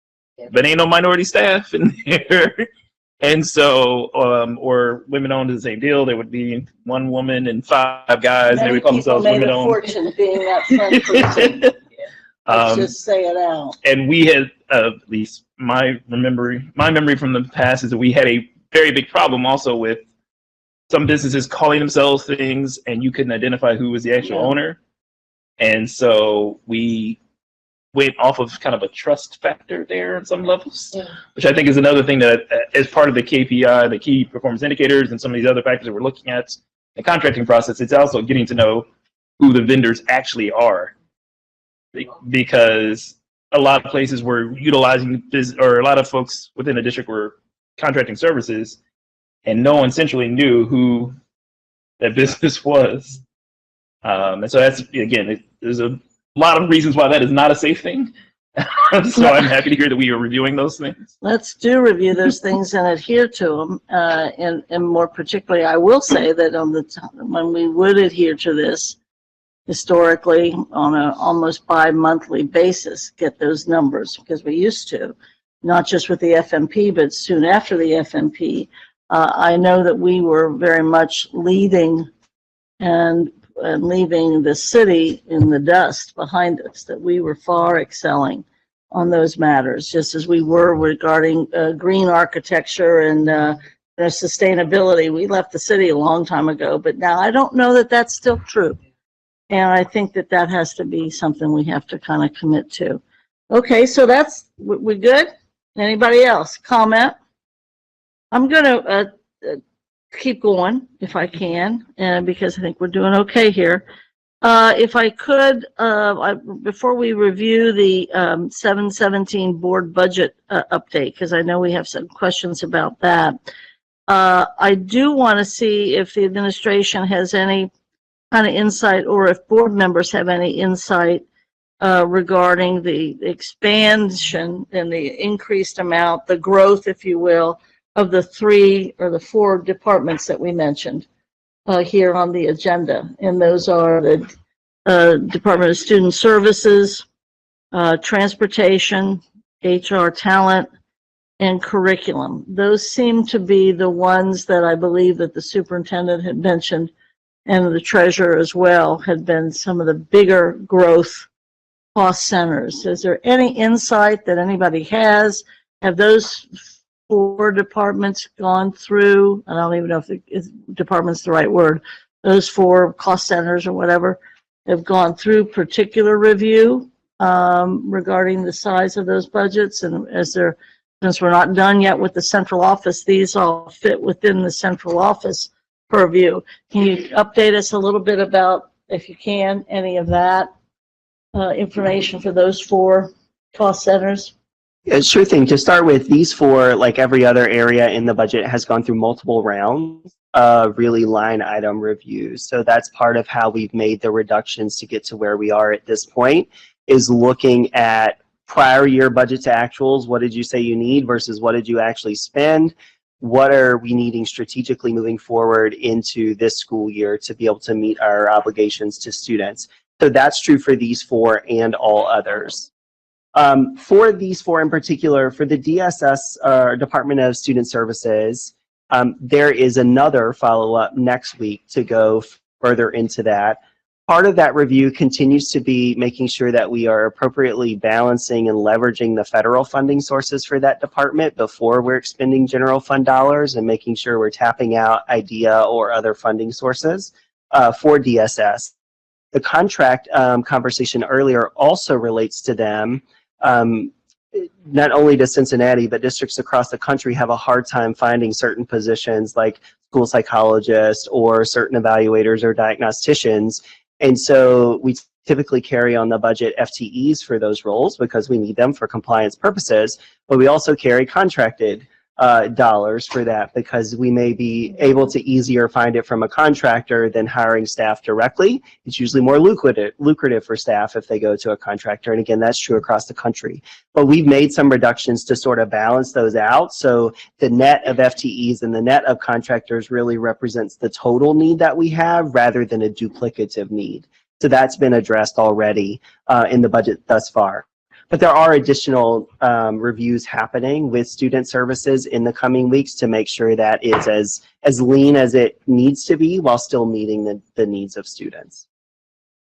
but ain't no minority staff in there. And so, or women-owned is the same deal. There would be one woman and 5 guys, and they would call themselves women-owned. Fortune being that front person. Let's just say it out. And we had, at least my memory from the past is that we had a very big problem also with some businesses calling themselves things, and you couldn't identify who was the actual owner. And so we went off of kind of a trust factor there on some levels, which I think is another thing that as part of the KPI, the key performance indicators, and some of these other factors that we're looking at the contracting process, it's also getting to know who the vendors actually are. Because a lot of places were utilizing or a lot of folks within the district were contracting services, and no one centrally knew who that business was. And so that's, again, there's a lot of reasons why that is not a safe thing. So I'm happy to hear that we are reviewing those things. Let's review those things and adhere to them. And more particularly, I will say that when we would adhere to this, historically on a almost bi-monthly basis, get those numbers, because we used to, not just with the FMP, but soon after the FMP. I know that we were very much leading and leaving the city in the dust behind us, that we were far excelling on those matters, just as we were regarding green architecture and sustainability. We left the city a long time ago, but now I don't know that that's still true. And I think that that has to be something we have to kind of commit to. Okay, so we good? Anybody else? Comment? I'm going to keep going if I can, because I think we're doing okay here. If I could, before we review the 717 board budget update, because I know we have some questions about that, I do want to see if the administration has any kind of insight, or if board members have any insight regarding the expansion and the increased amount, the growth, if you will, of the 3 or the 4 departments that we mentioned here on the agenda. And those are the Department of Student Services, Transportation, HR Talent, and Curriculum. Those seem to be the ones that I believe that the superintendent had mentioned, and the treasurer as well, had been some of the bigger growth cost centers. Is there any insight that anybody has? Have those 4 departments gone through? I don't even know if department's the right word. Those 4 cost centers or whatever have gone through particular review regarding the size of those budgets, and since we're not done yet with the central office, these all fit within the central office purview. Can you update us a little bit about, if you can, any of that information for those 4 cost centers? Yeah, sure thing. To start with, these 4, like every other area in the budget, has gone through multiple rounds of really line item reviews. So that's part of how we've made the reductions to get to where we are at this point, is looking at prior year budget to actuals. What did you say you need versus what did you actually spend? What are we needing strategically moving forward into this school year to be able to meet our obligations to students? So that's true for these 4 and all others. For these 4 in particular, for the DSS, Department of Student Services, there is another follow-up next week to go further into that. Part of that review continues to be making sure that we are appropriately balancing and leveraging the federal funding sources for that department before we're expending general fund dollars, and making sure we're tapping out IDEA or other funding sources for DSS. The contract conversation earlier also relates to them. Not only does Cincinnati, but districts across the country have a hard time finding certain positions like school psychologists or certain evaluators or diagnosticians. And so we typically carry on the budget FTEs for those roles because we need them for compliance purposes, but we also carry contracted dollars for that because we may be able to easier find it from a contractor than hiring staff directly. It's usually more lucrative for staff if they go to a contractor. And again, that's true across the country. But we've made some reductions to sort of balance those out. So the net of FTEs and the net of contractors really represents the total need that we have rather than a duplicative need. So that's been addressed already in the budget thus far. But there are additional reviews happening with student services in the coming weeks to make sure that it's as lean as it needs to be while still meeting the needs of students.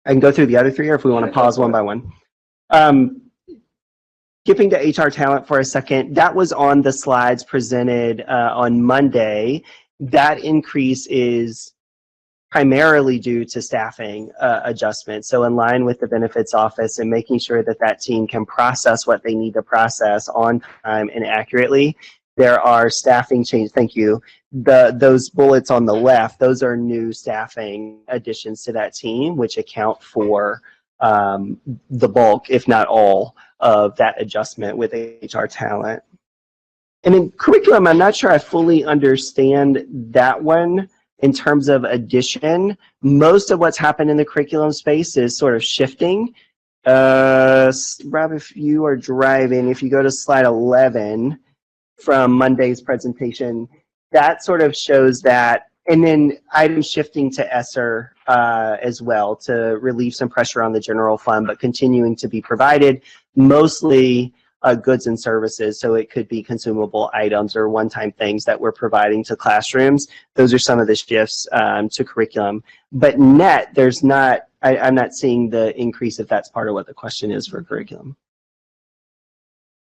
I can go through the other 3, or if we want to pause one by one. Skipping to HR talent for a second, that was on the slides presented on Monday. That increase is primarily due to staffing adjustments. So in line with the benefits office and making sure that that team can process what they need to process on time and accurately, there are staffing changes. Thank you. Those bullets on the left, those are new staffing additions to that team, which account for the bulk, if not all, of that adjustment with HR talent. And in curriculum, I'm not sure I fully understand that one. In terms of addition, most of what's happened in the curriculum space is sort of shifting. Rob, if you are driving, if you go to slide 11 from Monday's presentation, that sort of shows that, and then items shifting to ESSER as well to relieve some pressure on the general fund, but continuing to be provided, mostly goods and services. So it could be consumable items or one-time things that we're providing to classrooms. Those are some of the shifts to curriculum. But net, there's not, I'm not seeing the increase if that's part of what the question is for curriculum.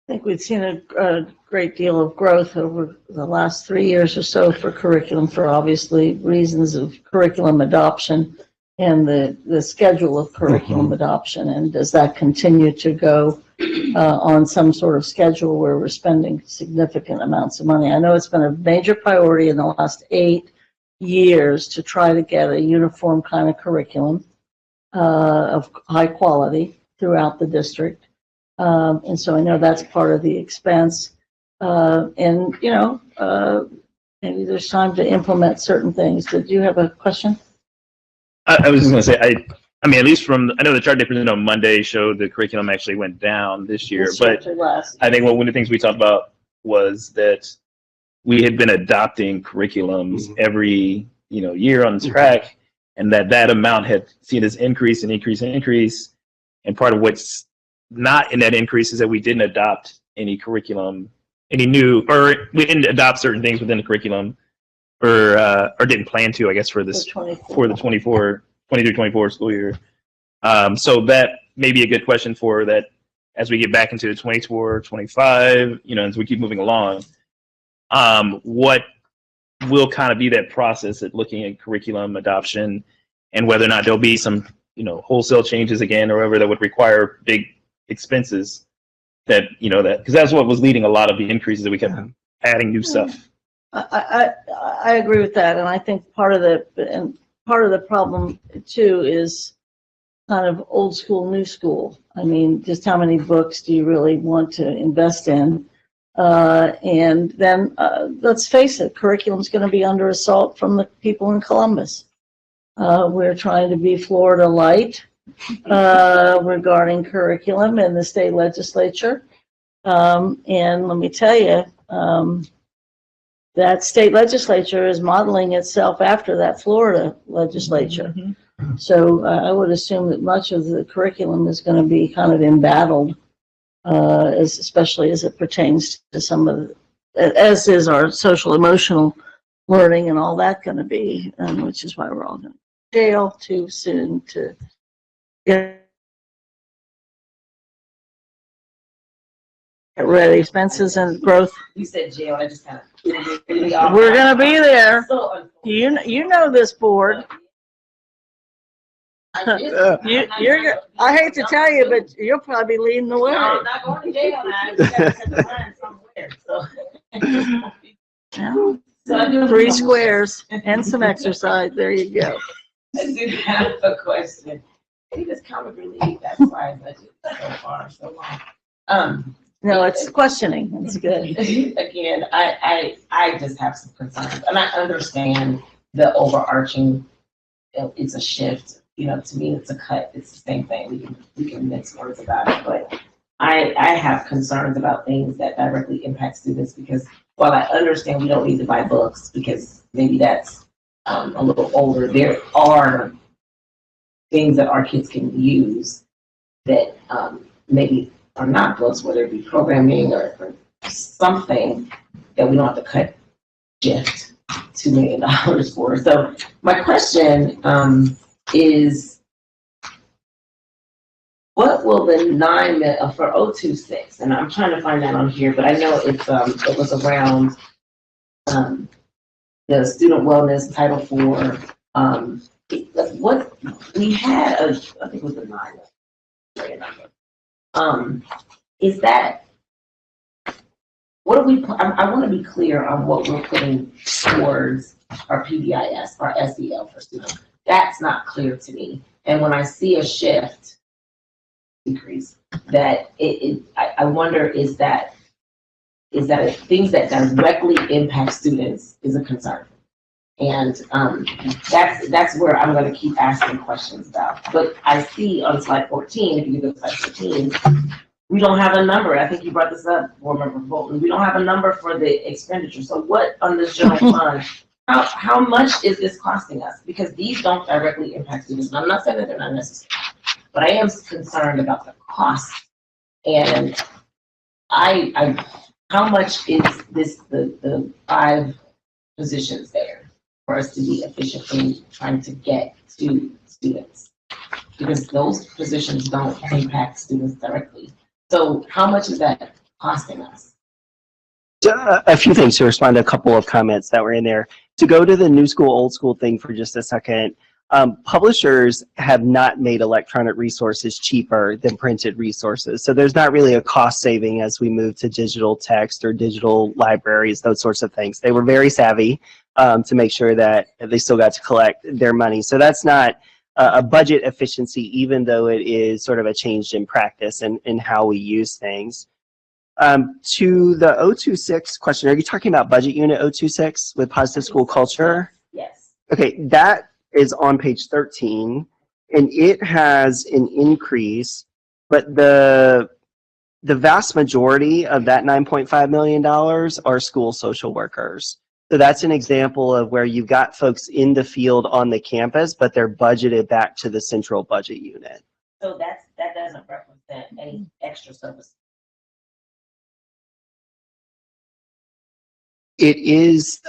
I think we've seen a great deal of growth over the last 3 years or so for curriculum for obviously reasons of curriculum adoption and the schedule of curriculum adoption. And does that continue to go on some sort of schedule where we're spending significant amounts of money? I know it's been a major priority in the last 8 years to try to get a uniform kind of curriculum of high quality throughout the district. And so I know that's part of the expense. And, you know, maybe there's time to implement certain things. Did you have a question? I was just going to say, I mean, at least from, I know the chart they presented on Monday showed the curriculum actually went down this year, but I think one of the things we talked about was that we had been adopting curriculums every, you know, year on track, and that amount had seen this increase and increase and increase. And part of what's not in that increase is that we didn't adopt any curriculum, any new, or we didn't adopt certain things within the curriculum, or didn't plan to, I guess, for this, for the 23-24 school year. So that maybe a good question for that as we get back into the 24, 25, as we keep moving along, what will kind of be that process at looking at curriculum adoption and whether or not there'll be some, wholesale changes again or whatever that would require big expenses that, because that's what was leading a lot of the increases that we kept adding new stuff. I agree with that, and I think part of the problem too is kind of old school, new school. I mean, just how many books do you really want to invest in? And then let's face it, curriculum's going to be under assault from the people in Columbus. We're trying to be Florida light regarding curriculum in the state legislature. And let me tell you, that state legislature is modeling itself after that Florida legislature. So I would assume that much of the curriculum is going to be kind of embattled, especially as it pertains to some of as is our social emotional learning and all that going to be, which is why we're all going to jail too soon to get ready. Expenses and growth. You said jail, I just kind of. We're going to be there. You know this board. I hate to tell you, but you'll probably be leading the way. No, I'm not going to jail now. You gotta set the line somewhere, so. So I do 3 squares and some exercise. There you go. I do have a question. Maybe this comic relief, that's why I budget so far so long. No, it's questioning. It's good. Again, I just have some concerns, and I understand the overarching. It's a shift. To me, it's a cut. It's the same thing. We can mix words about it, but I have concerns about things that directly impact students because while I understand we don't need to buy books because maybe that's a little older, there are things that our kids can use that maybe are not books, whether it be programming or something that we don't have to cut shift $2 million for. So my question is, what will the 9 million for 026? And I'm trying to find that on here, but I know it's it was around the student wellness Title IV. What we had, I think it was the 9. Is that what are we? I want to be clear on what we're putting towards our PBIS, our SEL for students. That's not clear to me. And when I see a shift decrease, that I wonder is that things that directly impact students is a concern. And that's where I'm going to keep asking questions about. But I see on slide 14, if you go to slide 14, we don't have a number. I think you brought this up, Board Member Bolton. We don't have a number for the expenditure. So what on this general fund? How much is this costing us? Because these don't directly impact students. And I'm not saying that they're not necessary, but I am concerned about the cost. And how much is this the 5 positions there for us to be efficiently trying to get to students? Because those positions don't impact students directly. So how much is that costing us? A few things to respond to a couple of comments that were in there. To go to the new school, old school thing for just a second, publishers have not made electronic resources cheaper than printed resources. So there's not really a cost saving as we move to digital text or digital libraries, those sorts of things. They were very savvy to make sure that they still got to collect their money. So that's not a budget efficiency, even though it is sort of a change in practice and in how we use things. To the 026 question, are you talking about budget unit 026 with positive school culture? Yes. Okay, that is on page 13, and it has an increase, but the vast majority of that $9.5 million are school social workers. So that's an example of where you've got folks in the field on the campus, but they're budgeted back to the central budget unit. So that doesn't represent any extra service. It is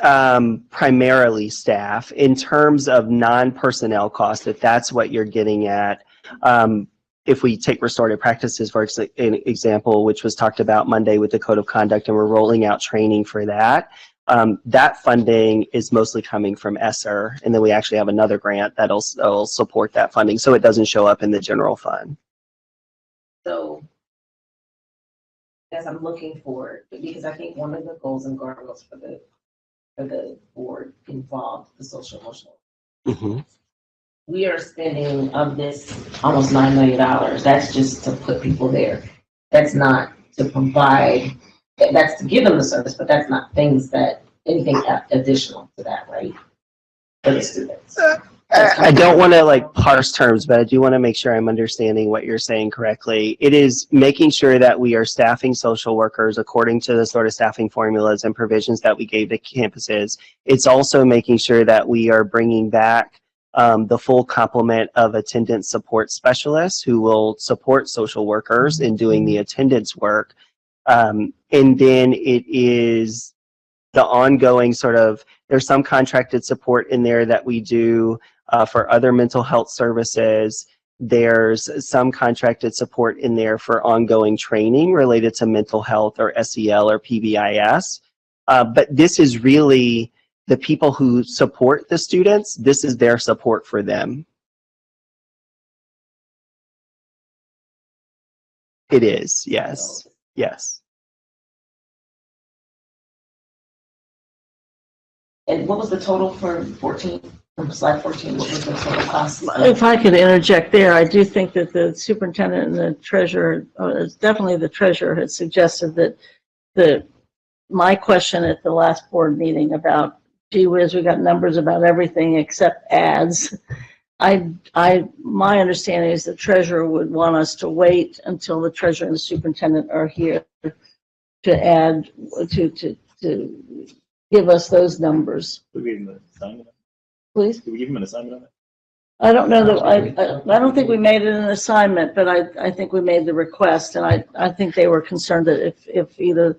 primarily staff. In terms of non-personnel costs, if that's what you're getting at, if we take restorative practices for an example, which was talked about Monday with the code of conduct, and we're rolling out training for that, that funding is mostly coming from ESSER, and then we actually have another grant that'll support that funding, so it doesn't show up in the general fund. So, as I'm looking forward, because I think one of the goals and guardrails for the board involved the social emotional. Mm-hmm. We are spending of this almost $9 million. That's just to put people there. That's not to provide, that's to give them the service, but that's not anything additional to that, right? For the students. I don't want to like parse terms, but I do want to make sure I'm understanding what you're saying correctly. It is making sure that we are staffing social workers according to the sort of staffing formulas and provisions that we gave to campuses. It's also making sure that we are bringing back the full complement of attendance support specialists who will support social workers in doing the attendance work. And then it is the ongoing sort of, there's some contracted support in there that we do for other mental health services. There's some contracted support in there for ongoing training related to mental health or SEL or PBIS. But this is really the people who support the students, this is their support for them. It is, yes, yes. And what was the total for 14, from slide 14, what was the total cost? If I could interject there, I do think that the superintendent and the treasurer, definitely the treasurer, had suggested that my question at the last board meeting about, gee whiz, we got numbers about everything except ads. My understanding is the treasurer would want us to wait until the treasurer and the superintendent are here to add, to give us those numbers. Did we give him an assignment? Please? Did we give him an assignment on that? I don't know that, I don't think we made it an assignment, but I think we made the request, and I think they were concerned that if either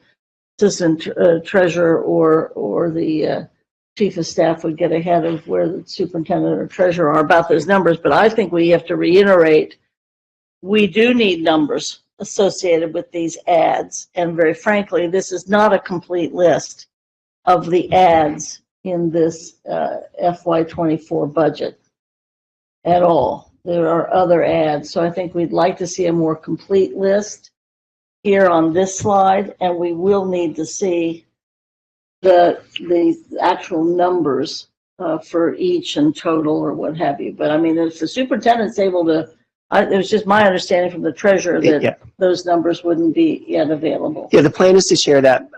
assistant treasurer or the chief of staff would get ahead of where the superintendent or treasurer are about those numbers. But I think we have to reiterate, we do need numbers associated with these ads. And very frankly, this is not a complete list of the ads in this FY24 budget at all. There are other ads. So I think we'd like to see a more complete list here on this slide, and we will need to see the actual numbers for each and total or what have you. But I mean, if the superintendent's able to, it was just my understanding from the treasurer that those numbers wouldn't be yet available. Yeah, the plan is to share that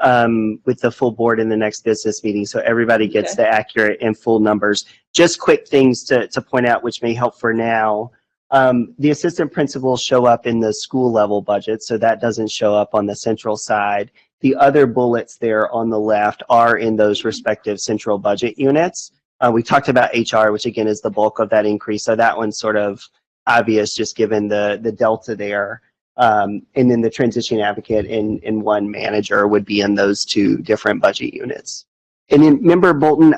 with the full board in the next business meeting, so everybody gets the accurate and full numbers. Just quick things to point out, which may help for now. The assistant principals show up in the school level budget, so that doesn't show up on the central side. The other bullets there on the left are in those respective central budget units. We talked about HR, which again is the bulk of that increase, so that one's sort of obvious just given the delta there. And then the transition advocate and one manager would be in those two different budget units. And then member Bolton,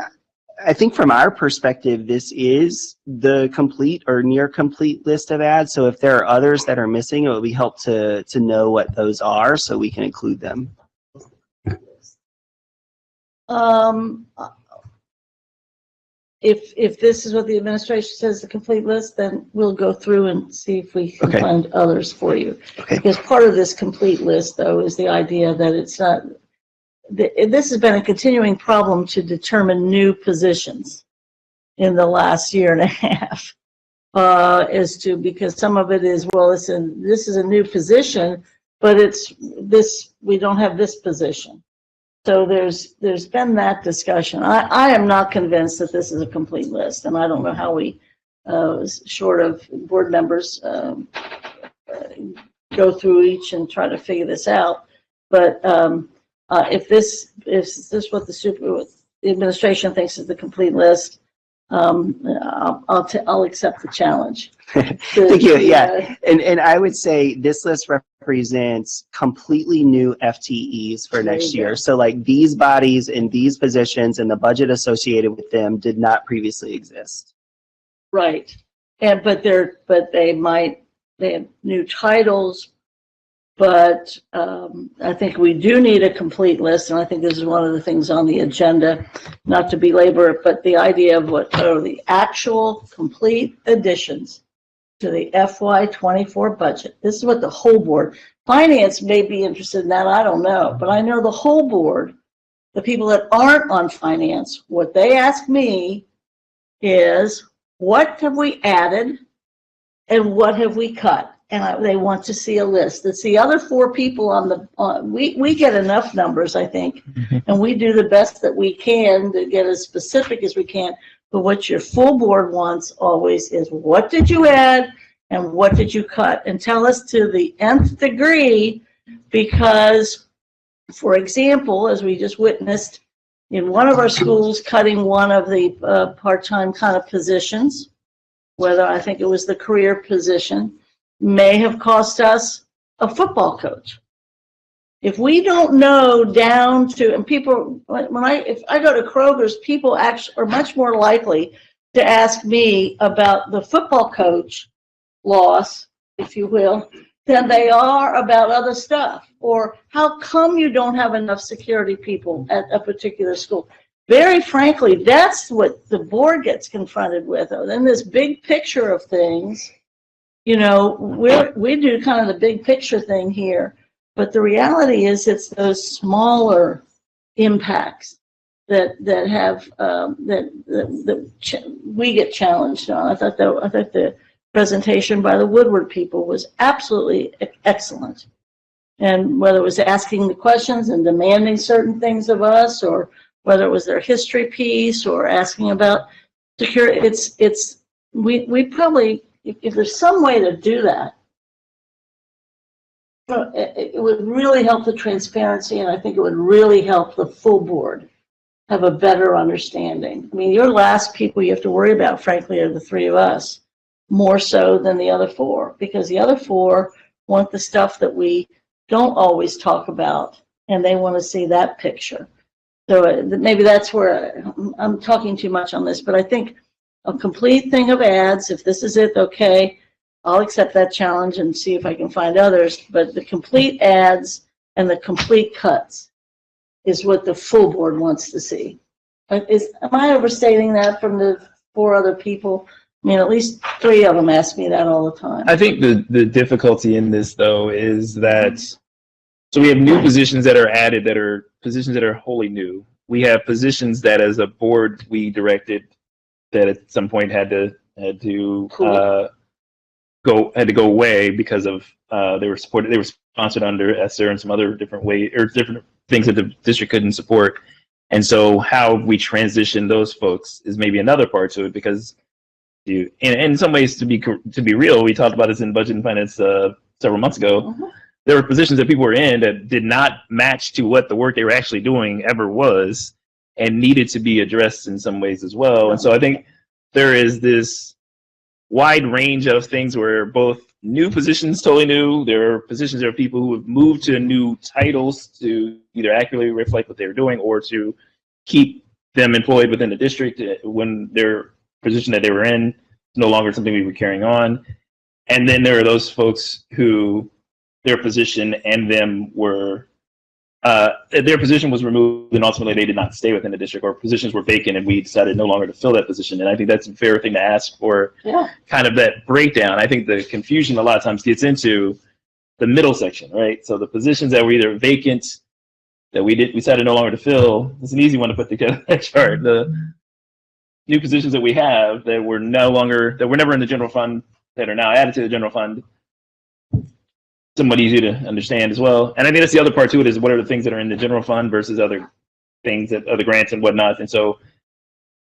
I think from our perspective, this is the complete or near complete list of ads. So if there are others that are missing, it would be helpful to know what those are so we can include them. If this is what the administration says, the complete list, then we'll go through and see if we can find others for you. Because part of this complete list, though, is the idea that it's not, this has been a continuing problem to determine new positions in the last year and a half. Because some of it is, well, this is a new position, but we don't have this position. So there's been that discussion. I am not convinced that this is a complete list, and I don't know how we, short of board members, go through each and try to figure this out. But if this what the administration thinks is the complete list, I'll accept the challenge. Thank you. Yeah, and I would say this list represents completely new FTEs for next year. So like these bodies and these positions and the budget associated with them did not previously exist. Right, but they might they have new titles, but I think we do need a complete list, and I think this is one of the things on the agenda, not to belabor it, but the idea of what are the actual complete additions to the FY24 budget. This is what the whole board, finance may be interested in that, I don't know, but I know the whole board, the people that aren't on finance, what they ask me is, what have we added and what have we cut? And they want to see a list. It's the other four people on the, we get enough numbers, I think, and we do the best that we can to get as specific as we can. But what your full board wants always is, what did you add and what did you cut? And tell us to the nth degree, because, for example, as we just witnessed in one of our schools, cutting one of the part-time kind of positions, whether I think it was the career position, may have cost us a football coach. If we don't know down to, and people, if I go to Kroger's, people actually are much more likely to ask me about the football coach loss, if you will, than they are about other stuff. Or how come you don't have enough security people at a particular school? Very frankly, that's what the board gets confronted with. Then this big picture of things, you know, we do kind of the big picture thing here, but the reality is it's those smaller impacts that have we get challenged on. I thought the presentation by the Woodward people was absolutely excellent, and whether it was asking the questions and demanding certain things of us, or whether it was their history piece or asking about security, we probably, if there's some way to do that, it would really help the transparency, and I think it would really help the full board have a better understanding. I mean, your last people you have to worry about, frankly, are the three of us, more so than the other four, because the other four want the stuff that we don't always talk about, and they want to see that picture. So maybe that's where I'm talking too much on this, but I think a complete thing of ads, if this is it, okay, I'll accept that challenge and see if I can find others, but the complete ads and the complete cuts is what the full board wants to see. Am I overstating that from the four other people? I mean, at least three of them ask me that all the time. I think the difficulty in this, though, is that, so we have new positions that are added that are positions that are wholly new. We have positions that as a board we directed that at some point had to go away because of they were sponsored under ESSER and some other different different things that the district couldn't support. And so how we transition those folks is maybe another part to it, because in some ways, to be real, we talked about this in Budget and Finance several months ago. There were positions that people were in that did not match to what the work they were actually doing ever was, and needed to be addressed in some ways as well. And so I think there is this wide range of things where both new positions, totally new, there are positions, there are people who have moved to new titles to either accurately reflect what they're doing or to keep them employed within the district when their position that they were in is no longer something we were carrying on. And then there are those folks who their position and them were their position was removed and ultimately they did not stay within the district, or positions were vacant and we decided no longer to fill that position. And I think that's a fair thing to ask for, kind of that breakdown. I think the confusion a lot of times gets into the middle section, right? So the positions that were either vacant that we decided no longer to fill, it's an easy one to put together, that chart. The new positions that we have that were never in the general fund, that are now added to the general fund, somewhat easy to understand as well. And I think that's the other part to it, is what are the things that are in the general fund versus other things, that other grants and whatnot. And so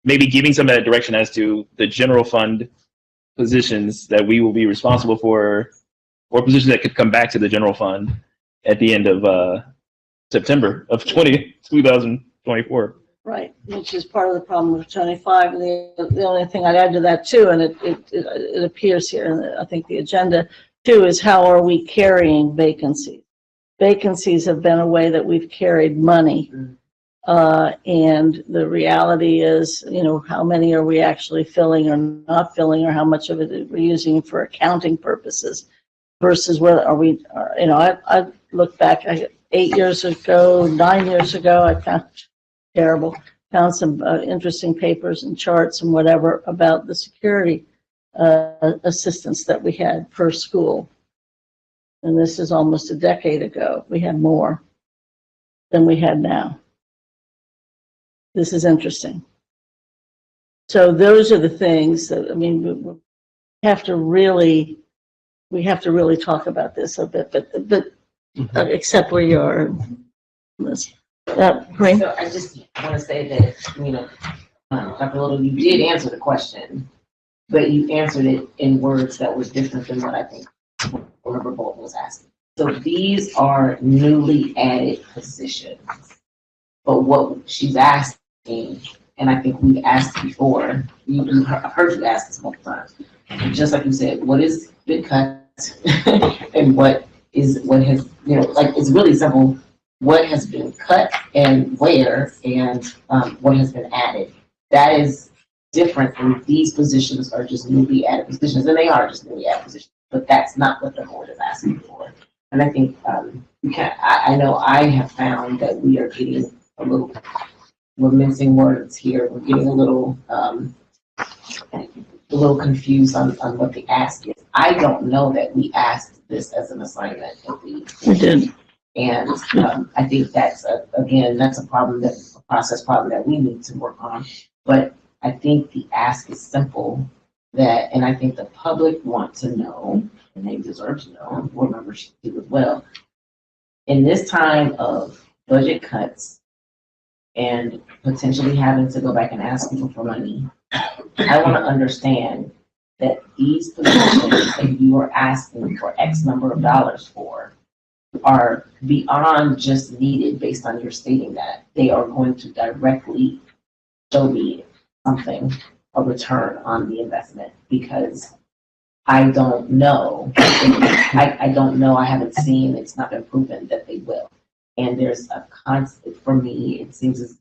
maybe giving some of that direction as to the general fund positions that we will be responsible for, or positions that could come back to the general fund at the end of September of 2024. Right, which is part of the problem with 25. And the only thing I'd add to that too, and it appears here in I think the agenda too, is how are we carrying vacancies? Vacancies have been a way that we've carried money. And the reality is, you know, how many are we actually filling or not filling, or how much of it we're using for accounting purposes? versus where are we, you know, I look back, 8 years ago, 9 years ago, I found terrible, found some interesting papers and charts and whatever about the security assistance that we had per school. And this is almost a decade ago. We had more than we had now. This is interesting. So those are the things that, I mean, we have to really talk about this a bit, but except where you are. Green? So I just want to say that, you know, Dr. Little, you did answer the question, but you answered it in words that were different than what I think Member Bolton was asking. So these are newly added positions. But what she's asking, and I think we've asked before, I've heard you ask this multiple times, just like you said, what is been cut and what has, you know, like, it's really simple. What has been cut and where, and what has been added. That is different from these positions are just newly added positions, and they are just newly added positions, but that's not what the board is asking for. And I think I know I have found that we are getting a little, we're mincing words here. We're getting a little confused on what the ask is. I don't know that we asked this as an assignment. We did. And I think that's that's a problem, that's a process problem that we need to work on. But I think the ask is simple, that, and I think the public want to know, and they deserve to know, and board members should do as well. In this time of budget cuts and potentially having to go back and ask people for money, I want to understand that these positions that you are asking for X number of dollars for are beyond just needed based on your stating that. They are going to directly show me something, a return on the investment, because I don't know. I don't know. I haven't seen, it's not been proven that they will. And there's a constant, for me, it seems as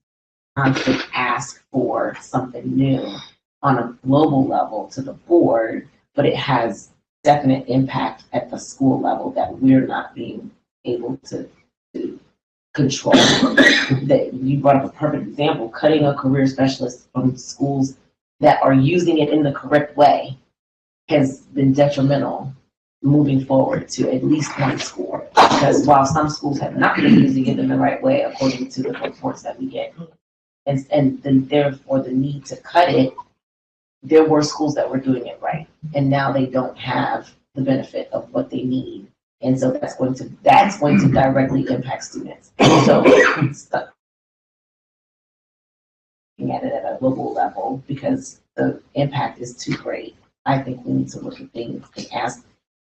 constant ask for something new on a global level to the board, but it has definite impact at the school level that we're not being able to control. That you brought up a perfect example, cutting a career specialist from schools that are using it in the correct way has been detrimental moving forward to at least one school. Because while some schools have not been using it in the right way, according to the reports that we get, and then therefore the need to cut it, there were schools that were doing it right, and now they don't have the benefit of what they need. And so that's going to directly impact students. So looking at it at a global level, because the impact is too great. I think we need to look at things and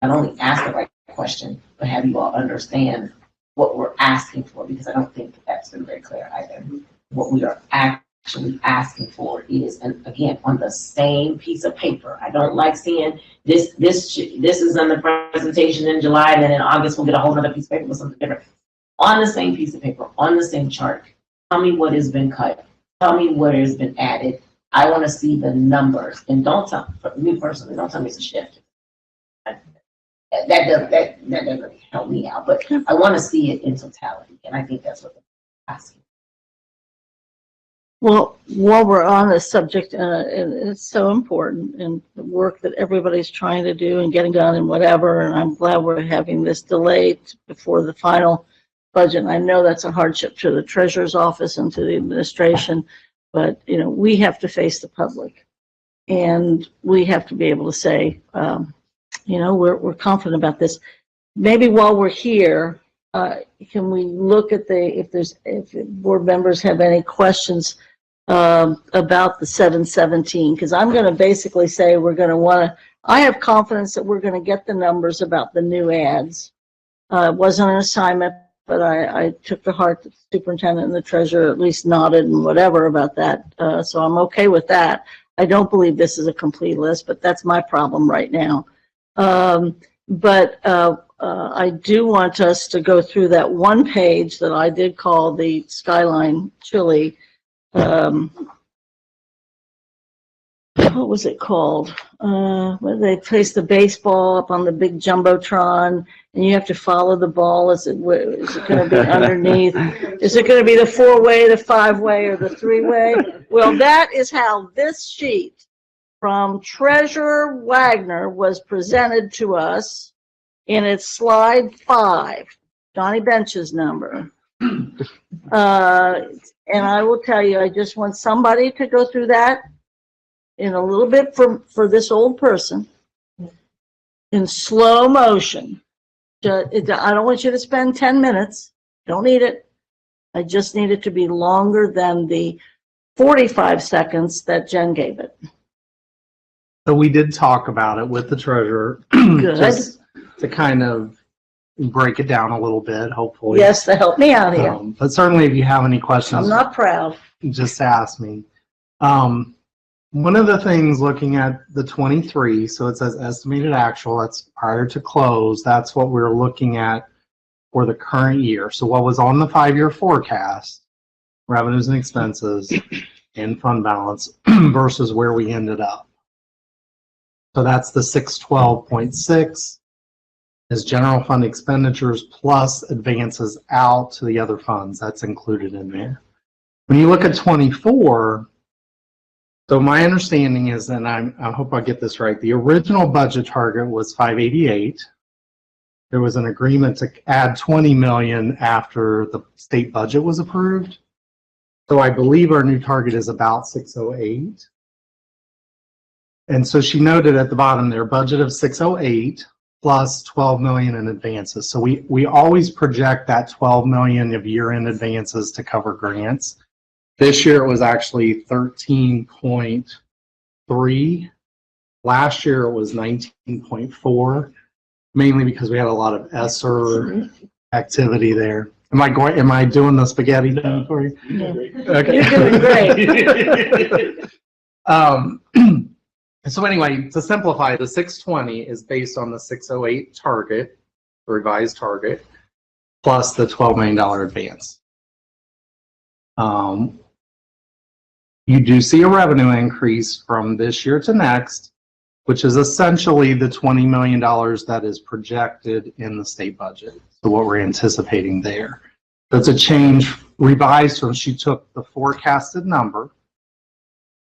not only ask the right question, but have you all understand what we're asking for, because I don't think that's been very clear either. What we are actually asking for is, and again, on the same piece of paper. I don't like seeing this is on the presentation in July, and then in August we'll get a whole other piece of paper with something different. On the same piece of paper, on the same chart, tell me what has been cut. Tell me what has been added. I want to see the numbers, and don't tell, for me personally, don't tell me it's a shift. That doesn't help me out, but I want to see it in totality, and I think that's what they're asking. Well, while we're on this subject, and it's so important, and the work that everybody's trying to do and getting done and whatever, and I'm glad we're having this delayed before the final budget. And I know that's a hardship to the treasurer's office and to the administration, but you know, we have to face the public, and we have to be able to say, you know, we're confident about this. Maybe while we're here, can we look at if board members have any questions about the 717? Because I'm going to basically say we're going to want to, I have confidence that we're going to get the numbers about the new ads. It wasn't an assignment, but I took to heart that the superintendent and the treasurer at least nodded and whatever about that. So I'm okay with that. I don't believe this is a complete list, but that's my problem right now. I do want us to go through that one page that I did call the Skyline Chili. what was it called? Where they place the baseball up on the big jumbotron, and you have to follow the ball. Is it going to be underneath? Is it going to be the 4-way, the 5-way, or the 3-way? Well, that is how this sheet from Treasurer Wagner was presented to us in its slide 5, Johnny Bench's number. And I will tell you, I just want somebody to go through that in a little bit for this old person in slow motion. I don't want you to spend 10 minutes. Don't need it. I just need it to be longer than the 45 seconds that Jen gave it. So we did talk about it with the treasurer. Good. Just to kind of break it down a little bit, hopefully. Yes, to help me out here. But certainly if you have any questions, I'm not proud. just ask me. One of the things looking at the 23, so it says estimated actual, that's prior to close. That's what we're looking at for the current year. So what was on the 5-year forecast, revenues and expenses and fund balance versus where we ended up. So that's the 612.6 is general fund expenditures plus advances out to the other funds. That's included in there. When you look at 24, so my understanding is, and I hope I get this right, the original budget target was 588. There was an agreement to add 20 million after the state budget was approved. So I believe our new target is about 608. And so she noted at the bottom there, budget of 608 plus 12 million in advances. So we always project that 12 million of year-end advances to cover grants. This year it was actually 13.3. Last year it was 19.4, mainly because we had a lot of ESSER activity there. Am I doing the spaghetti done for you? Okay. You're doing great. So anyway, to simplify, the 620 is based on the 608 target, the revised target, plus the $12 million advance. You do see a revenue increase from this year to next, which is essentially the $20 million that is projected in the state budget. So what we're anticipating there. That's a change revised from she took the forecasted number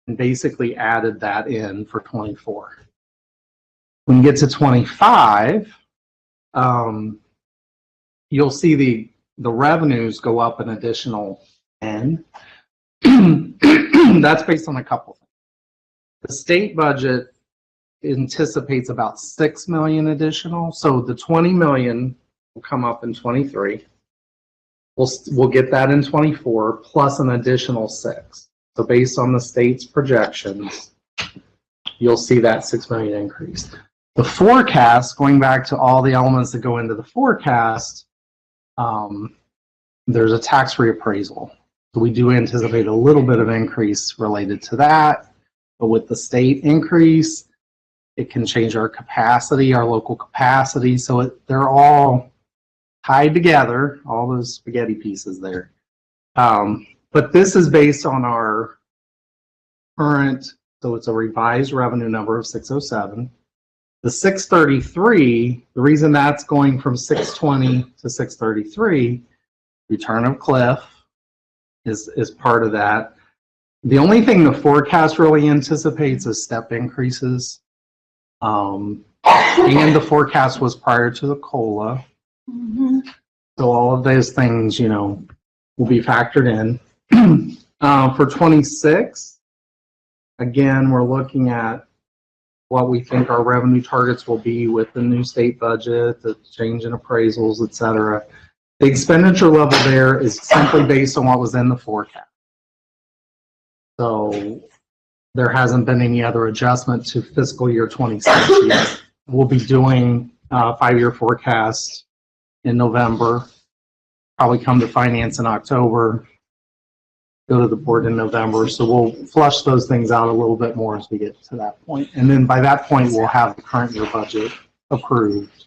and basically added that in for 24. When you get to 25, you'll see the revenues go up an additional 10. That's based on a couple things. The state budget anticipates about 6 million additional. So the 20 million will come up in 23. We'll get that in 24 plus an additional 6. So based on the state's projections, you'll see that 6 million increase. The forecast, going back to all the elements that go into the forecast, there's a tax reappraisal. So we do anticipate a little bit of increase related to that, but with the state increase, it can change our capacity, our local capacity. So they're all tied together, all those spaghetti pieces there. But this is based on our current, so it's a revised revenue number of 607. The 633, the reason that's going from 620 to 633, return of Cliff is part of that. The only thing the forecast really anticipates is step increases. And the forecast was prior to the COLA. Mm-hmm. So all of those things, you know, will be factored in. For 26, again, we're looking at what we think our revenue targets will be with the new state budget, the change in appraisals, et cetera. The expenditure level there is simply based on what was in the forecast. So there hasn't been any other adjustment to fiscal year 26 yet. We'll be doing a 5-year forecast in November, probably come to finance in October, go to the board in November. So we'll flush those things out a little bit more as we get to that point. And then by that point, we'll have the current year budget approved.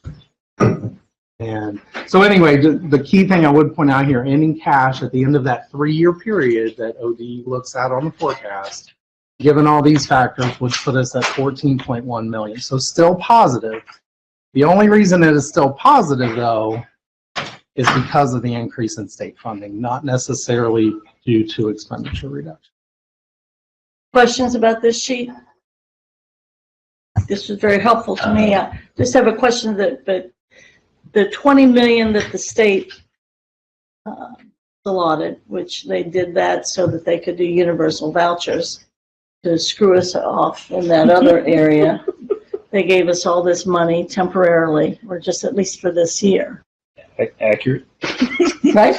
And so anyway, the key thing I would point out here, ending cash at the end of that 3-year period that OD looks at on the forecast given all these factors, would put us at 14.1 million. So still positive. The only reason it is still positive, though, is because of the increase in state funding, not necessarily due to expenditure reduction. Questions about this sheet? This was very helpful to me. I just have a question but the 20 million that the state allotted, which they did that so that they could do universal vouchers to screw us off in that other area. They gave us all this money temporarily, or just at least for this year. Accurate. Right?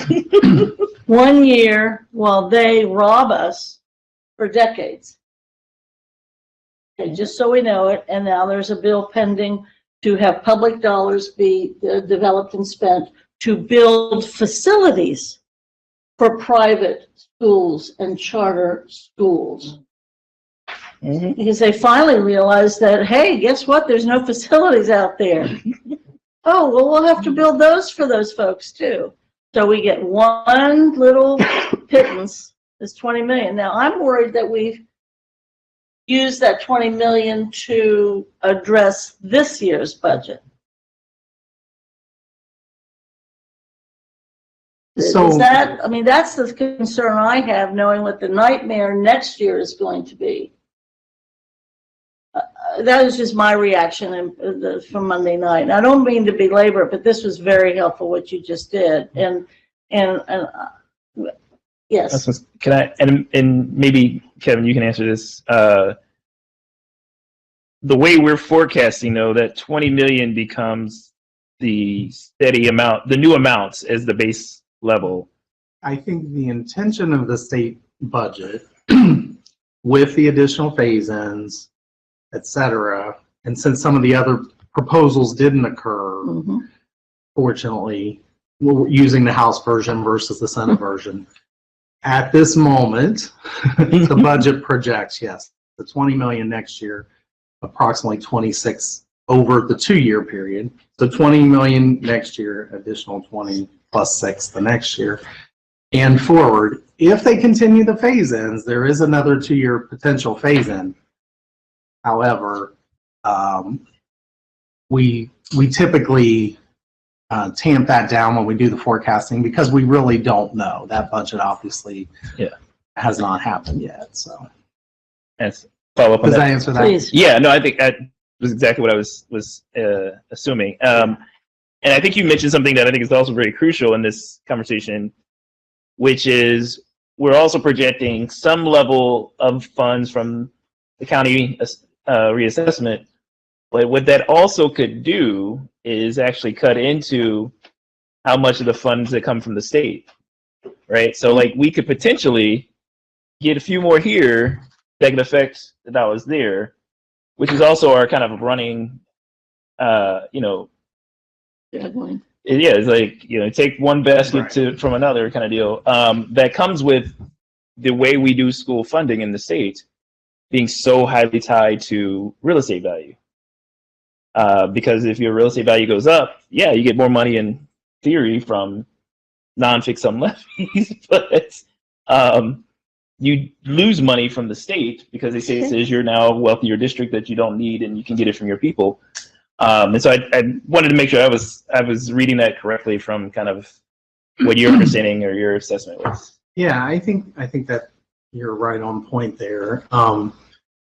1 year while they rob us for decades. Okay, just so we know it, and now there's a bill pending to have public dollars be developed and spent to build facilities for private schools and charter schools. Because they finally realized that, hey, guess what? There's no facilities out there. Oh, well, we'll have to build those for those folks too. So we get one little pittance, this 20 million. Now, I'm worried that we've used that 20 million to address this year's budget. So- Is that, I mean, that's the concern I have, knowing what the nightmare next year is going to be. That was just my reaction from Monday night. And I don't mean to belabor it, but this was very helpful what you just did. And yes. Can I, and maybe Kevin, you can answer this. The way we're forecasting, though, that 20 million becomes the steady amount, the new amounts as the base level. I think the intention of the state budget with the additional phase-ins, et cetera, and since some of the other proposals didn't occur, fortunately, we're using the House version versus the Senate version. At this moment, the budget projects, yes, the 20 million next year, approximately 26 over the 2-year period. So 20 million next year, additional 20 plus 6 the next year. And forward, if they continue the phase-ins, there is another 2-year potential phase-in. However, we typically tamp that down when we do the forecasting because we really don't know. That budget obviously has not happened yet. So, Yes. Follow up on does that. that answer that? Please. Yeah, no, I think that was exactly what I was assuming. And I think you mentioned something that I think is also very crucial in this conversation, which is we're also projecting some level of funds from the county reassessment. But what that also could do is actually cut into how much of the funds that come from the state, right? So like we could potentially get a few more here that could affect the dollars there, which is also our kind of running, it's like, take one basket from another kind of deal. That comes with the way we do school funding in the state being so highly tied to real estate value. Because if your real estate value goes up, yeah, you get more money in theory from non-fixed sum levies, but you lose money from the state because they say it says you're now a wealthier district that you don't need and you can get it from your people. And so I wanted to make sure I was reading that correctly from kind of what your understanding or your assessment was. Yeah, I think that you're right on point there.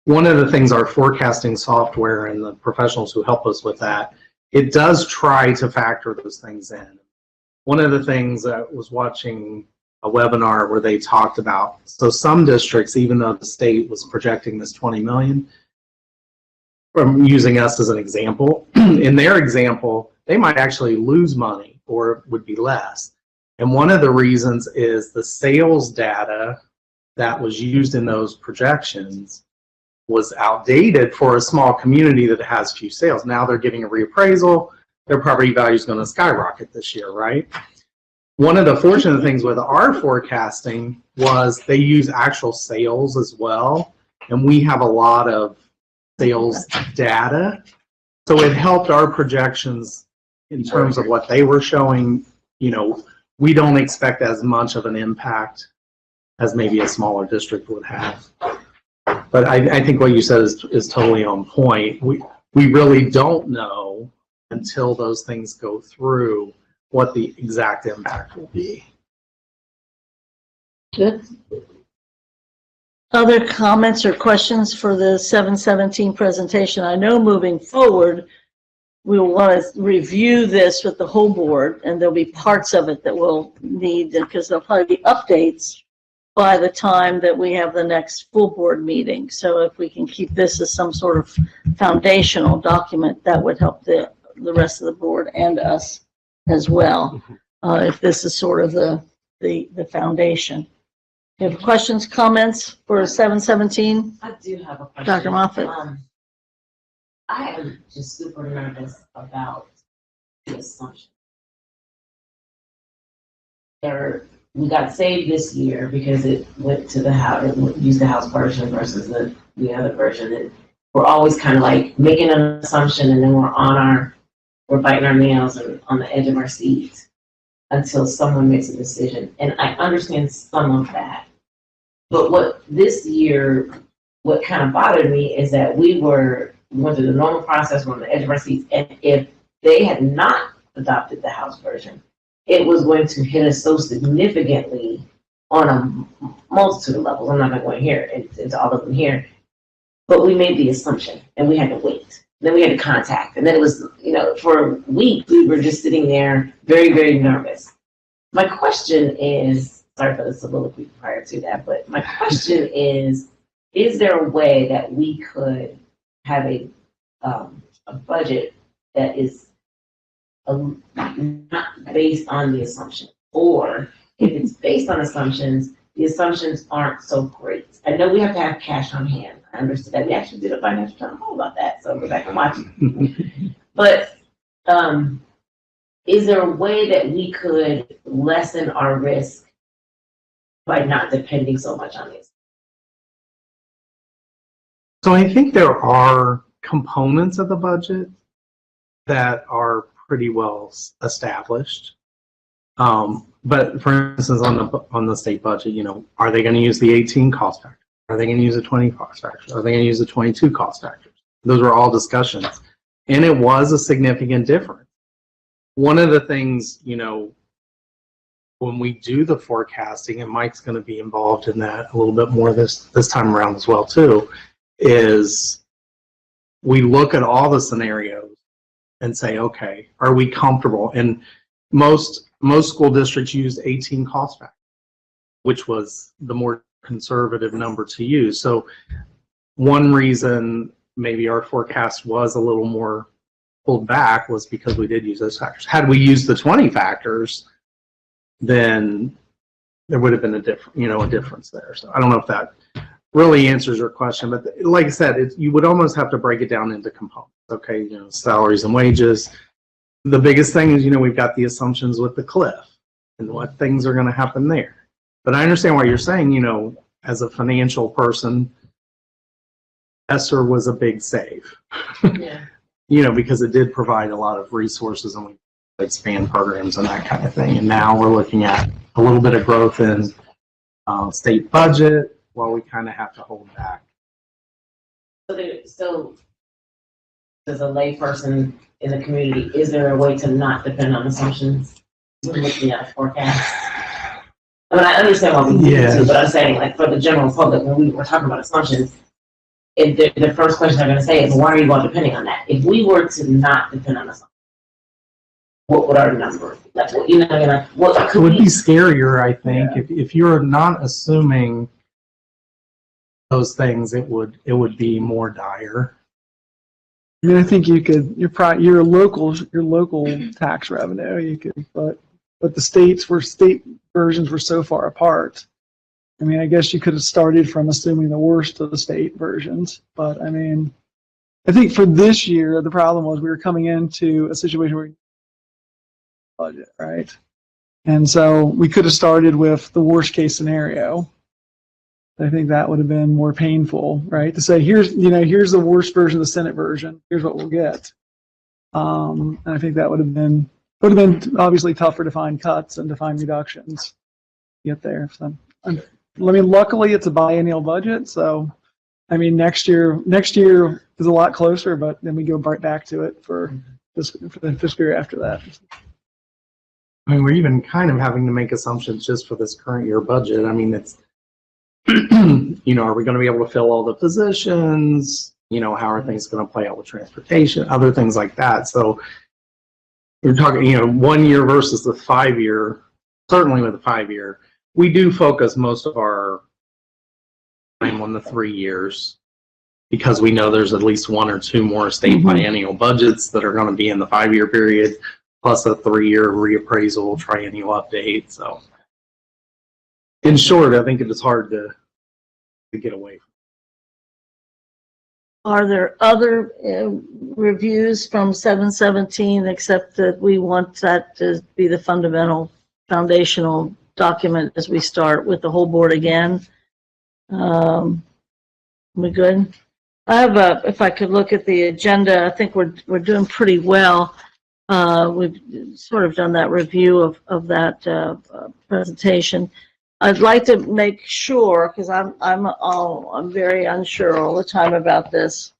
One of the things our forecasting software and the professionals who help us with that, it does try to factor those things in. One of the things I was watching a webinar where they talked about, so some districts, even though the state was projecting this 20 million, from using us as an example, in their example, they might actually lose money or it would be less. And one of the reasons is the sales data that was used in those projections was outdated for a small community that has few sales. Now they're getting a reappraisal, their property value is going to skyrocket this year, right? One of the fortunate things with our forecasting was they use actual sales as well, and we have a lot of sales data. So it helped our projections in terms of what they were showing. We don't expect as much of an impact as maybe a smaller district would have. But I think what you said is totally on point. We really don't know until those things go through what the exact impact will be. Good. Other comments or questions for the 717 presentation? I know moving forward, we will want to review this with the whole board, and there'll be parts of it that we'll need, because there'll probably be updates by the time that we have the next full board meeting. So if we can keep this as some sort of foundational document, that would help the rest of the board and us as well, if this is sort of the foundation. You have questions, comments for 717? I do have a question. Dr. Moffitt? I am just super nervous about the assumption. We got saved this year because it went to the house, it used the House version versus the other version. And we're always kind of like making an assumption, and then we're biting our nails and on the edge of our seats until someone makes a decision. And I understand some of that. But what this year, what kind of bothered me is that we went through the normal process, we're on the edge of our seats, and if they had not adopted the House version, it was going to hit us so significantly on a multitude of levels. I'm not going to go in here into all of them here, but we made the assumption and we had to wait. Then we had to contact, and then it was, for a week we were just sitting there very, very nervous. My question is, sorry for the soliloquy prior to that, but my question is there a way that we could have a budget that is not based on the assumption? Or if it's based on assumptions, the assumptions aren't so great. I know we have to have cash on hand. I understood that. We actually did a financial town hall about that, so go back and watch it. But is there a way that we could lessen our risk by not depending so much on this? So I think there are components of the budget that are pretty well established. But for instance, on the state budget, are they going to use the 18 cost factor? Are they going to use the 20 cost factor? Are they going to use the 22 cost factors? Those were all discussions. And it was a significant difference. One of the things, when we do the forecasting, and Mike's going to be involved in that a little bit more this time around as well too, is we look at all the scenarios and say, okay, are we comfortable? And most school districts use 18 cost factor, which was the more conservative number to use. So one reason maybe our forecast was a little more pulled back was because we did use those factors. Had we used the 20 factors, then there would have been a difference there. So I don't know if that really answers your question, but like I said, you would almost have to break it down into components. Okay, salaries and wages. The biggest thing is, we've got the assumptions with the cliff and what things are going to happen there. But I understand what you're saying, as a financial person, ESSER was a big save. Yeah. Because it did provide a lot of resources and we expand programs and that kind of thing. And now we're looking at a little bit of growth in state budget while we kind of have to hold back. So as a layperson in the community, is there a way to not depend on assumptions when looking at a forecast? I mean, I understand why we do it, but I'm saying, like, for the general public, when we were talking about assumptions, if the first question they're going to say is, why are you all depending on that? If we were to not depend on assumptions, what would our number, what could it would be scarier, I think, if you're not assuming those things, it would be more dire. I mean, I think you could, your local tax revenue, you could, but the state versions were so far apart. I mean, I guess you could have started from assuming the worst of the state versions, but I mean, I think for this year, the problem was we were coming into a situation where budget, right? And so we could have started with the worst case scenario. I think that would have been more painful, right? To say, here's the worst version of the Senate version. Here's what we'll get. And I think that would have been obviously tougher to find cuts and to find reductions to get there. So, luckily it's a biennial budget, so I mean, next year is a lot closer, but then we go right back to it for the fiscal year after that. I mean, we're even kind of having to make assumptions just for this current year budget. I mean, it's, you know, are we going to be able to fill all the positions? You know, how are things going to play out with transportation, other things like that. So we're talking, you know, 1 year versus the 5 year, certainly with the 5 year, we do focus most of our time on the 3 years because we know there's at least 1 or 2 more state biennial budgets that are going to be in the 5 year period, plus a 3 year reappraisal triennial update. So in short, I think it is hard to get away from. Are there other reviews from 717 except that we want that to be the fundamental foundational document as we start with the whole board again? We good? I have if I could look at the agenda, I think we're doing pretty well. We've sort of done that review of that presentation. I'd like to make sure, because I'm very unsure all the time about this.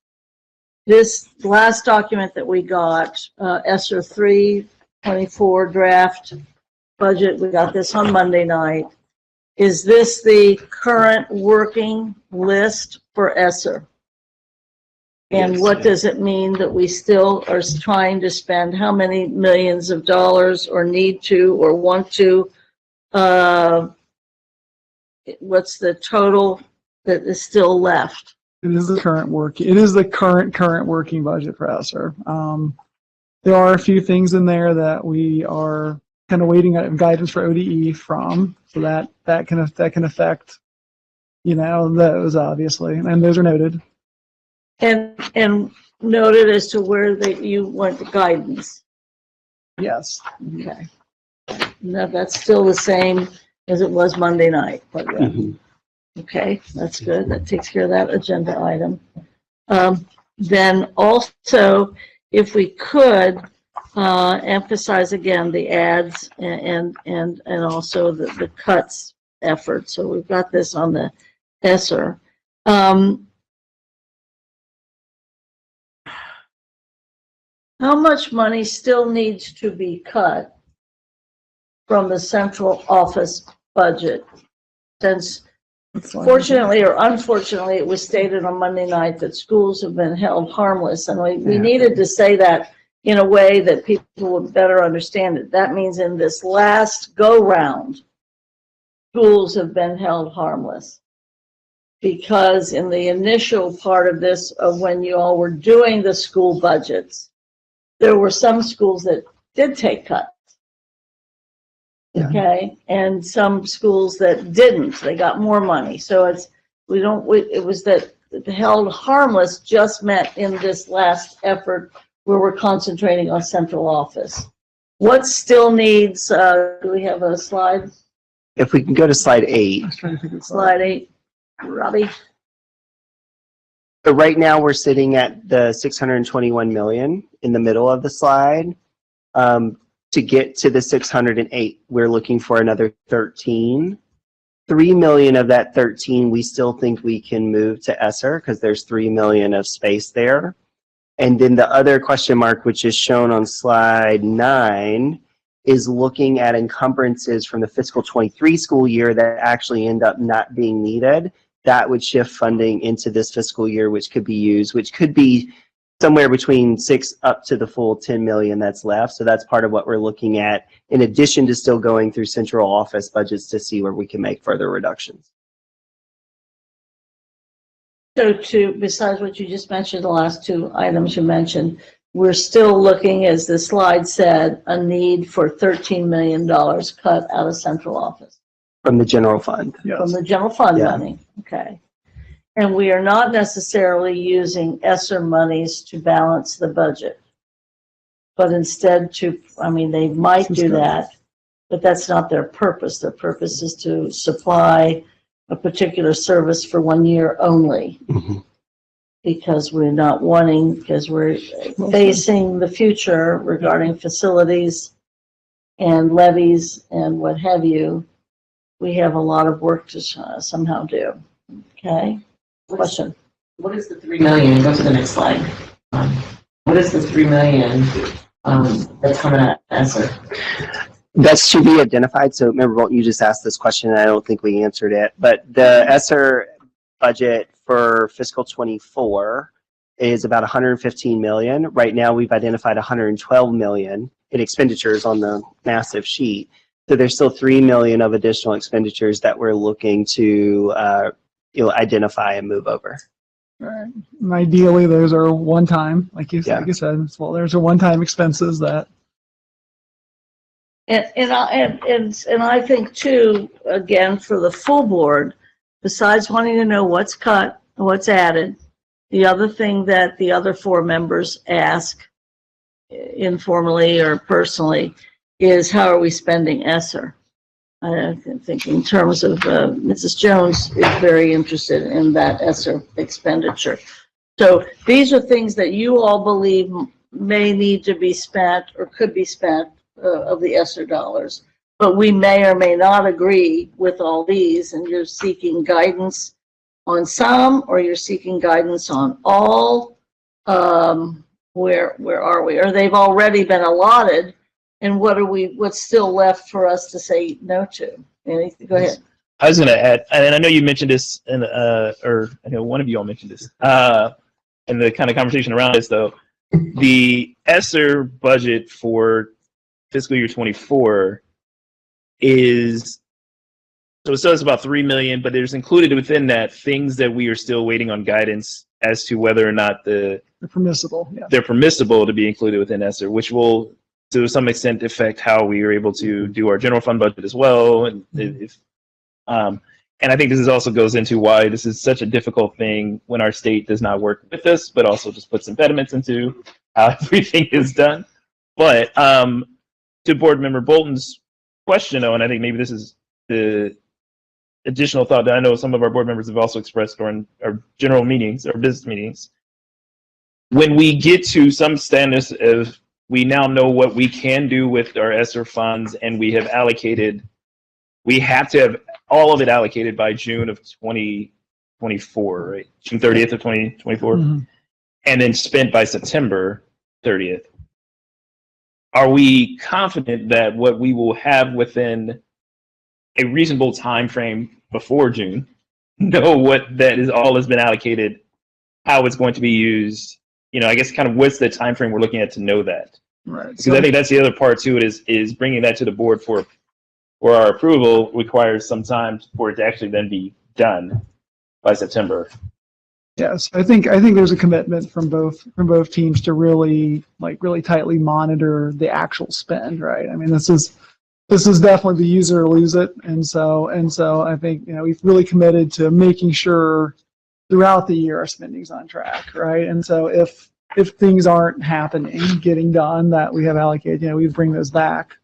This last document that we got, ESSER 324 draft budget, we got this on Monday night. Is this the current working list for ESSER? And Yes, what yes. does it mean that we still are trying to spend how many millions of dollars or need to or want to? What's the total that is still left? It is the current current working budget for ESSER. There are a few things in there that we are kind of waiting on guidance for ODE from, so that can affect, you know, those obviously, and those are noted. And noted as to where you want the guidance. Yes. Okay. No, that's still the same as it was Monday night. But okay, that's good. That takes care of that agenda item. Then also, if we could emphasize again the ads and also the cuts effort. So we've got this on the ESSER. How much money still needs to be cut from the central office budget? Since fortunately or unfortunately, it was stated on Monday night that schools have been held harmless. And we needed to say that in a way that people would better understand it. That means in this last go round, schools have been held harmless. Because in the initial part of this, of when you all were doing the school budgets, there were some schools that did take cuts. Okay, and some schools that didn't. They got more money. So it was that held harmless just meant in this last effort where we're concentrating on central office. What still needs, do we have a slide? If we can go to slide 8. I was trying to think of Slide 8, Robbie. So right now we're sitting at the 621 million in the middle of the slide. To get to the 608, we're looking for another 13. 3 million of that 13, we still think we can move to ESSER because there's 3 million of space there. And then the other question mark, which is shown on slide 9, is looking at encumbrances from the fiscal 23 school year that actually end up not being needed. That would shift funding into this fiscal year, which could be used, which could be somewhere between 6 up to the full 10 million that's left. So that's part of what we're looking at, in addition to still going through central office budgets to see where we can make further reductions. So besides what you just mentioned, the last 2 items you mentioned, we're still looking, as the slide said, a need for $13 million cut out of central office. From the general fund. From the general fund money, okay. And we are not necessarily using ESSER monies to balance the budget. But instead they might do that, but that's not their purpose. Their purpose is to supply a particular service for 1 year only. Because we're facing the future regarding facilities and levies and what have you. We have a lot of work to somehow do. Okay, question. what is the 3 million? Go to the next slide. What is the 3 million, that's coming out of ESSER? That's to be identified. So remember, Bolton, you just asked this question, and I don't think we answered it. But the ESSER budget for fiscal 24 is about 115 million. Right now, we've identified 112 million in expenditures on the massive sheet. So there's still 3 million of additional expenditures that we're looking to identify and move over. Right. And ideally, those are one time, like you Yeah. said. Well, there's a one-time expenses that. And I think too, again, for the full board, besides wanting to know what's cut, what's added, the other thing that the other 4 members ask informally or personally is how are we spending ESSER? I think in terms of Mrs. Jones is very interested in that ESSER expenditure. So these are things that you all believe may need to be spent or could be spent of the ESSER dollars. But we may or may not agree with all these, and you're seeking guidance on some, or you're seeking guidance on all. Where are we? Or they've already been allotted, and what's still left for us to say no to? Anything? Go ahead. I was going to add, and I know you mentioned this, or I know one of you all mentioned this, in the kind of conversation around this, though. The ESSER budget for fiscal year 24 is, so it says about 3 million, but there's included within that things that we are still waiting on guidance as to whether or not they're permissible. Yeah. They're permissible to be included within ESSER, which will, to some extent, affect how we are able to do our general fund budget as well. And and I think this also goes into why this is such a difficult thing when our state does not work with us, but also just puts impediments into how everything is done. But to Board Member Bolton's question, though, and I think maybe this is the additional thought that I know some of our board members have also expressed during our general meetings or business meetings. When we get to some status of we now know what we can do with our ESSER funds, and we have allocated, we have to have all of it allocated by June of 2024, right? June 30th of 2024, and then spent by September 30th. Are we confident that what we will have within a reasonable time frame before June, know what that is all has been allocated, how it's going to be used? You know, I guess kind of what's the time frame we're looking at to know that? Right. Because I think that's the other part to it is bringing that to the board for our approval requires some time for it to actually then be done by September. Yes, I think there's a commitment from both teams to really tightly monitor the actual spend, right? I mean, this is definitely the use it or lose it, and so I think we've really committed to making sure throughout the year our spending's on track, right? And so if things aren't happening, getting done that we have allocated, we bring those back,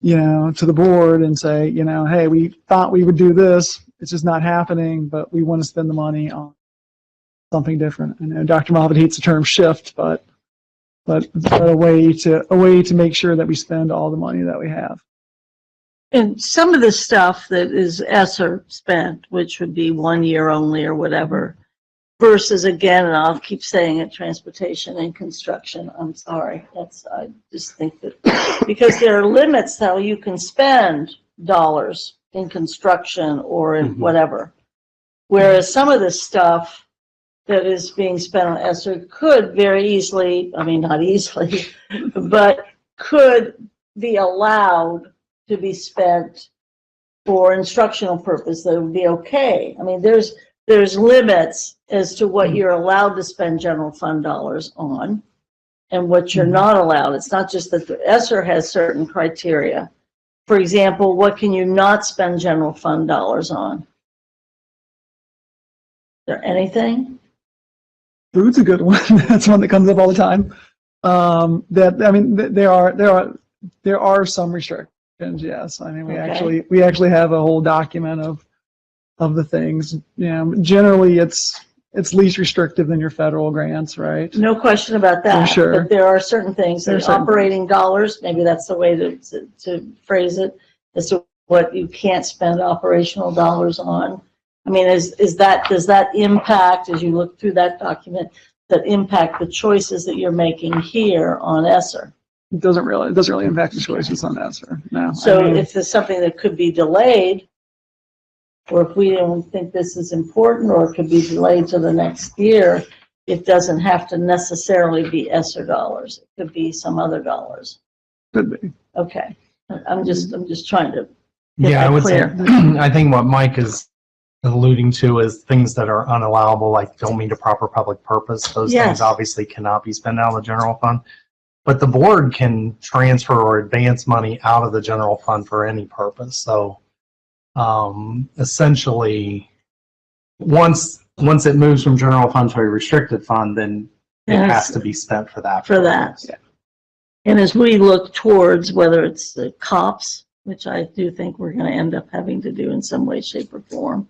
to the board and say, hey, we thought we would do this, it's just not happening, but we want to spend the money on something different. I know Dr. Moffat hates the term shift, but a way to make sure that we spend all the money that we have. And some of the stuff that is ESSER spent, which would be 1 year only or whatever, versus again, and I'll keep saying it, transportation and construction. I'm sorry. I just think that because there are limits how you can spend dollars in construction or in whatever. Whereas some of this stuff that is being spent on ESSER could very easily, I mean, not easily, but could be allowed to be spent for instructional purpose. That would be okay. I mean, there's limits as to what you're allowed to spend general fund dollars on and what you're not allowed. It's not just that the ESSER has certain criteria. For example, what can you not spend general fund dollars on? Is there anything? Food's a good one. That's one that comes up all the time. There are some restrictions. Yes, I mean we actually have a whole document of the things. Generally it's least restrictive than your federal grants, right? No question about that. For sure. But there are certain things, that operating dollars, maybe that's the way to phrase it, as to what you can't spend operational dollars on. I mean, does that impact, as you look through that document, that impact the choices that you're making here on ESSER? It doesn't really impact the choices on ESSER. No. So I mean, if there's something that could be delayed, or if we don't think this is important, or it could be delayed to the next year, it doesn't have to necessarily be ESSER dollars. It could be some other dollars. could be. Okay. I'm just trying to get Yeah, I that would say, clear. I think what Mike is alluding to is things that are unallowable, like don't meet a proper public purpose. Those Yes. things obviously cannot be spent out of the general fund. But the board can transfer or advance money out of the general fund for any purpose. So essentially, once it moves from general fund to a restricted fund, then it Yes. has to be spent for that. For that. purpose. And as we look towards whether it's the COPS, which I do think we're going to end up having to do in some way, shape, or form,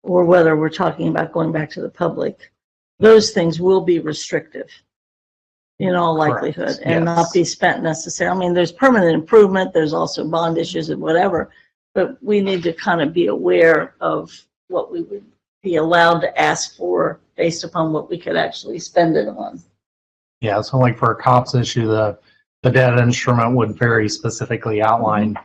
or whether we're talking about going back to the public, those things will be restrictive in all Correct. likelihood and not Yes. be spent necessarily. I mean, there's permanent improvement, there's also bond issues and whatever, but we need to kind of be aware of what we would be allowed to ask for based upon what we could actually spend it on. Yeah, so like for a COPS issue, the debt instrument would very specifically outline,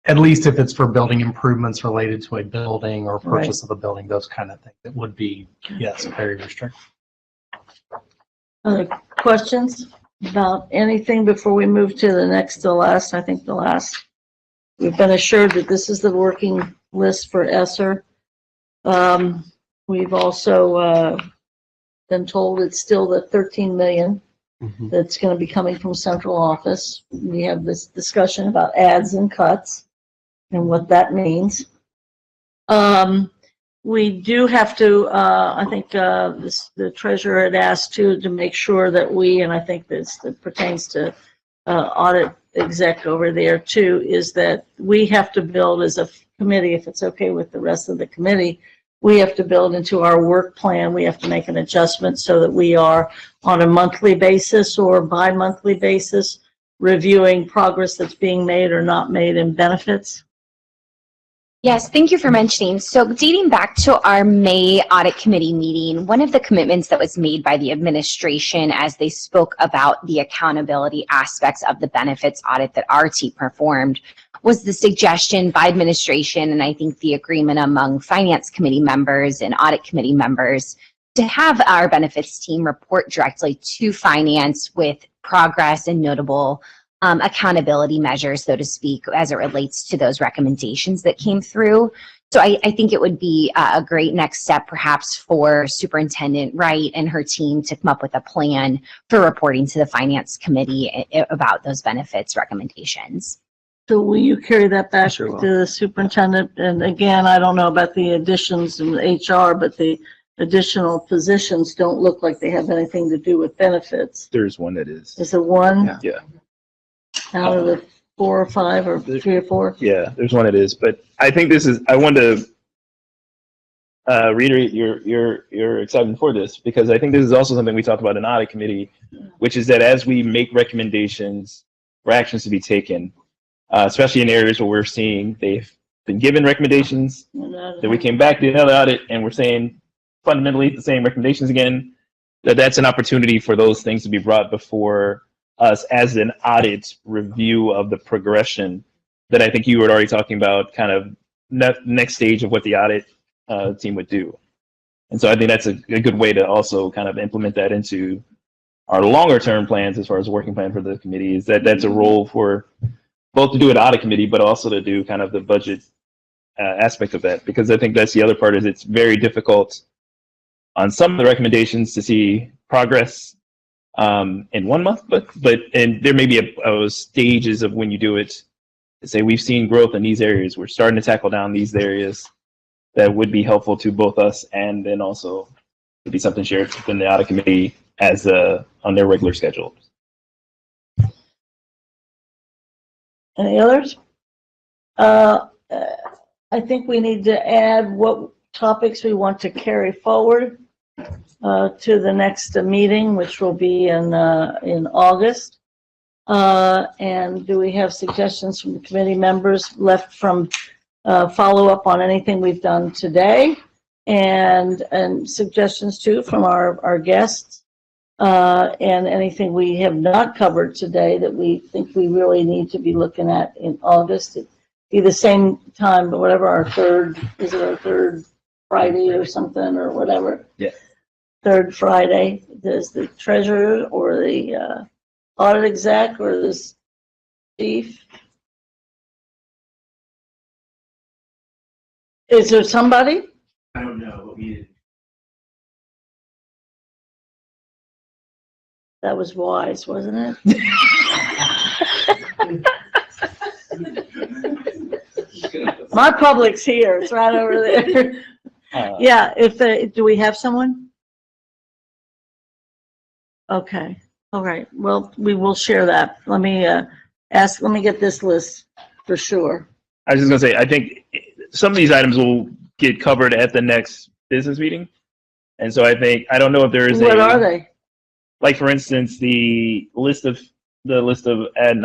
at least if it's for building improvements related to a building or purchase of a building, those kind of things. It would be, yes, very restricted. Other questions about anything before we move to the next to last? I think the last. We've been assured that this is the working list for ESSER. We've also been told it's still the 13 million that's going to be coming from central office. We have this discussion about adds and cuts and what that means. We do have to, I think the treasurer had asked to make sure that we, and I think this that pertains to audit exec over there too, is that we have to build as a committee, if it's okay with the rest of the committee, we have to build into our work plan, we have to make an adjustment so that we are on a monthly basis or bi-monthly basis reviewing progress that's being made or not made in benefits. Yes, thank you for mentioning. So dating back to our May audit committee meeting, one of the commitments that was made by the administration as they spoke about the accountability aspects of the benefits audit that our team performed was the suggestion by administration, and I think the agreement among finance committee members and audit committee members, to have our benefits team report directly to finance with progress and notable accountability measures, so to speak, as it relates to those recommendations that came through. So I think it would be a great next step perhaps for Superintendent Wright and her team to come up with a plan for reporting to the Finance Committee about those benefits recommendations. So will you carry that back Sure will. to the superintendent? And again, I don't know about the additions in HR, but the additional positions don't look like they have anything to do with benefits. There's one that is. Is it one? Yeah. Out of the 4 or 5 or 3 or 4? Yeah, there's one it is, but I think I want to reiterate your excitement for this, because I think this is also something we talked about in audit committee, which is that as we make recommendations for actions to be taken, especially in areas where we're seeing they've been given recommendations, that we came back to another audit and we're saying fundamentally the same recommendations again, that's an opportunity for those things to be brought before us as an audit review of the progression that I think you were already talking about, kind of next stage of what the audit team would do. And so I think that's a good way to also kind of implement that into our longer term plans as far as working plan for the committee, is that that's a role for both to do an audit committee, but also to do kind of the budget aspect of that. Because I think that's the other part, is it's very difficult on some of the recommendations to see progress in 1 month, and there may be stages of when you do it to say we've seen growth in these areas, we're starting to tackle down these areas that would be helpful to both us, and then also to be something shared within the audit committee as on their regular schedule. Any others? I think we need to add what topics we want to carry forward to the next meeting, which will be in August. And do we have suggestions from the committee members left from follow up on anything we've done today, and suggestions too from our guests, and anything we have not covered today that we think we really need to be looking at in August. It'd be the same time, but whatever our third, is it our third Friday or something or whatever? Yeah. Third Friday, does the treasurer or the audit exec or the chief? Is there somebody? I don't know, but we. That was wise, wasn't it? My public's here, it's right over there. Yeah, do we have someone? Okay, all right, well, we will share that. Let me get this list for sure. I was just gonna say, I think some of these items will get covered at the next business meeting. And so I don't know if there is What are they? Like for instance, the list of and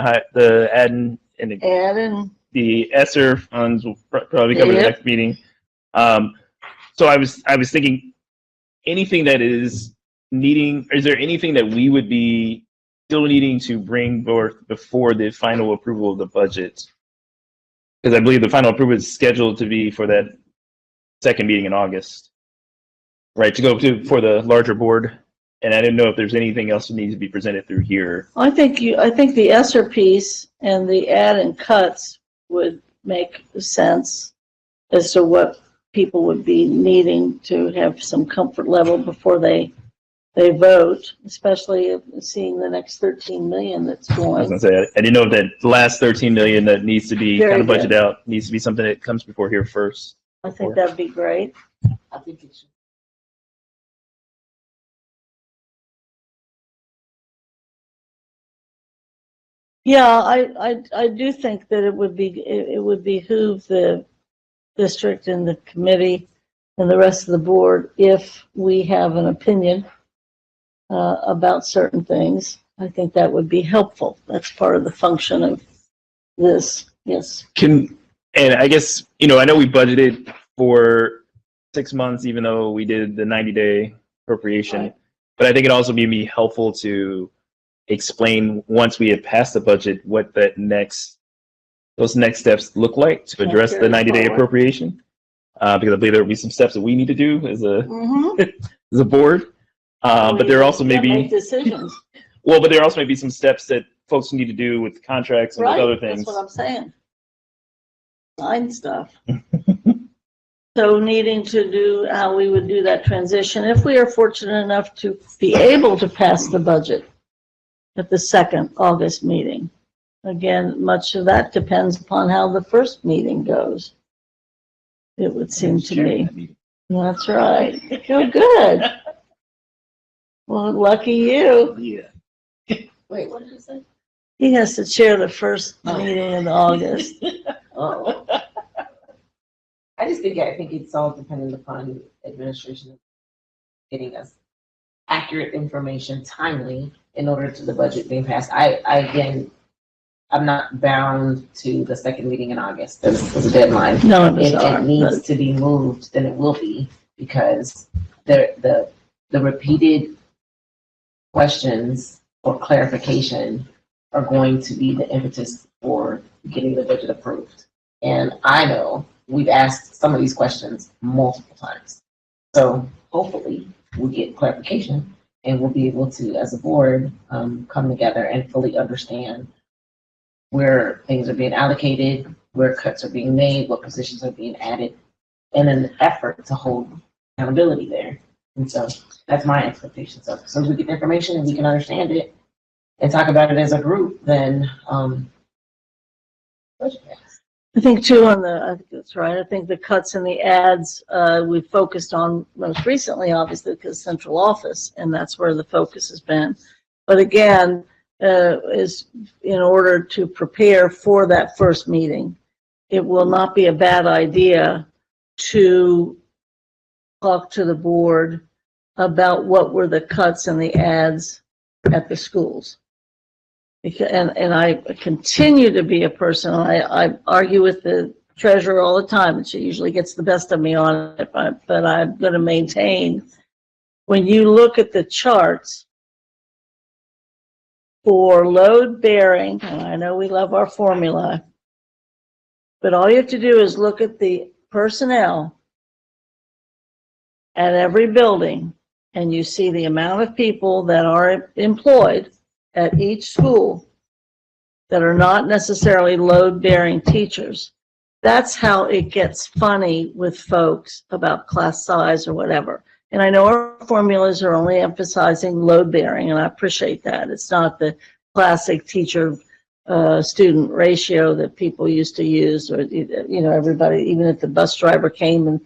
the ESSER funds will probably cover the next meeting. So I was thinking, anything that is is there anything that we would be still needing to bring forth before the final approval of the budget? Because I believe the final approval is scheduled to be for that second meeting in August, right? To go for the larger board. And I didn't know if there's anything else that needs to be presented through here. I think the ESSER piece and the add and cuts would make sense as to what people would be needing to have some comfort level before they vote, especially seeing the next 13 million that's I was going. gonna say, I didn't know if that last 13 million that needs to be Very kind of budgeted good. out needs to be something that comes before here first. I think that'd be great. I think it should. Yeah, I do think that it would behoove the district and the committee and the rest of the board if we have an opinion about certain things. I think that would be helpful. That's part of the function of this. Yes. And I guess, I know we budgeted for 6 months, even though we did the 90-day appropriation, Right. but I think it'd also be helpful to explain once we had passed the budget what those next steps look like to address the 90-day appropriation. Because I believe there will be some steps that we need to do as a as a board. But there also may Make be decisions. but there also may be some steps that folks need to do with contracts and with other Right, things. that's what I'm saying. Sign stuff. So needing to do how we would do that transition, if we are fortunate enough to be able to pass the budget at the second August meeting. Again, much of that depends upon how the first meeting goes. It would seem to me. That's right. Oh, good. Well, lucky you. Yeah. Wait, what did you say? He has to chair the first meeting in August. Oh. I think it's all dependent upon administration getting us accurate information timely in order to the budget being passed. Again, I'm not bound to the second meeting in August. There's a deadline. No, If it needs to be moved, then it will be, because the repeated questions or clarification are going to be the impetus for getting the budget approved. And I know we've asked some of these questions multiple times. So hopefully we'll get clarification and we'll be able to, as a board, come together and fully understand where things are being allocated, where cuts are being made, what positions are being added, in an effort to hold accountability there. And so that's my expectation. So as soon as we get the information and we can understand it and talk about it as a group, then budget pass. I think too I think that's right. I think the cuts and the ads, we focused on most recently, obviously, because central office, and that's where the focus has been. But again, is in order to prepare for that first meeting, it will not be a bad idea to talk to the board about what were the cuts and the ads at the schools. And I continue to be a person, I argue with the treasurer all the time, and she usually gets the best of me on it, but I'm going to maintain, when you look at the charts for load bearing, and I know we love our formula, but all you have to do is look at the personnel at every building, and you see the amount of people that are employed at each school that are not necessarily load-bearing teachers. That's how it gets funny with folks about class size or whatever. And I know our formulas are only emphasizing load-bearing, and I appreciate that. It's not the classic teacher student ratio that people used to use, or, you know, everybody, even if the bus driver came and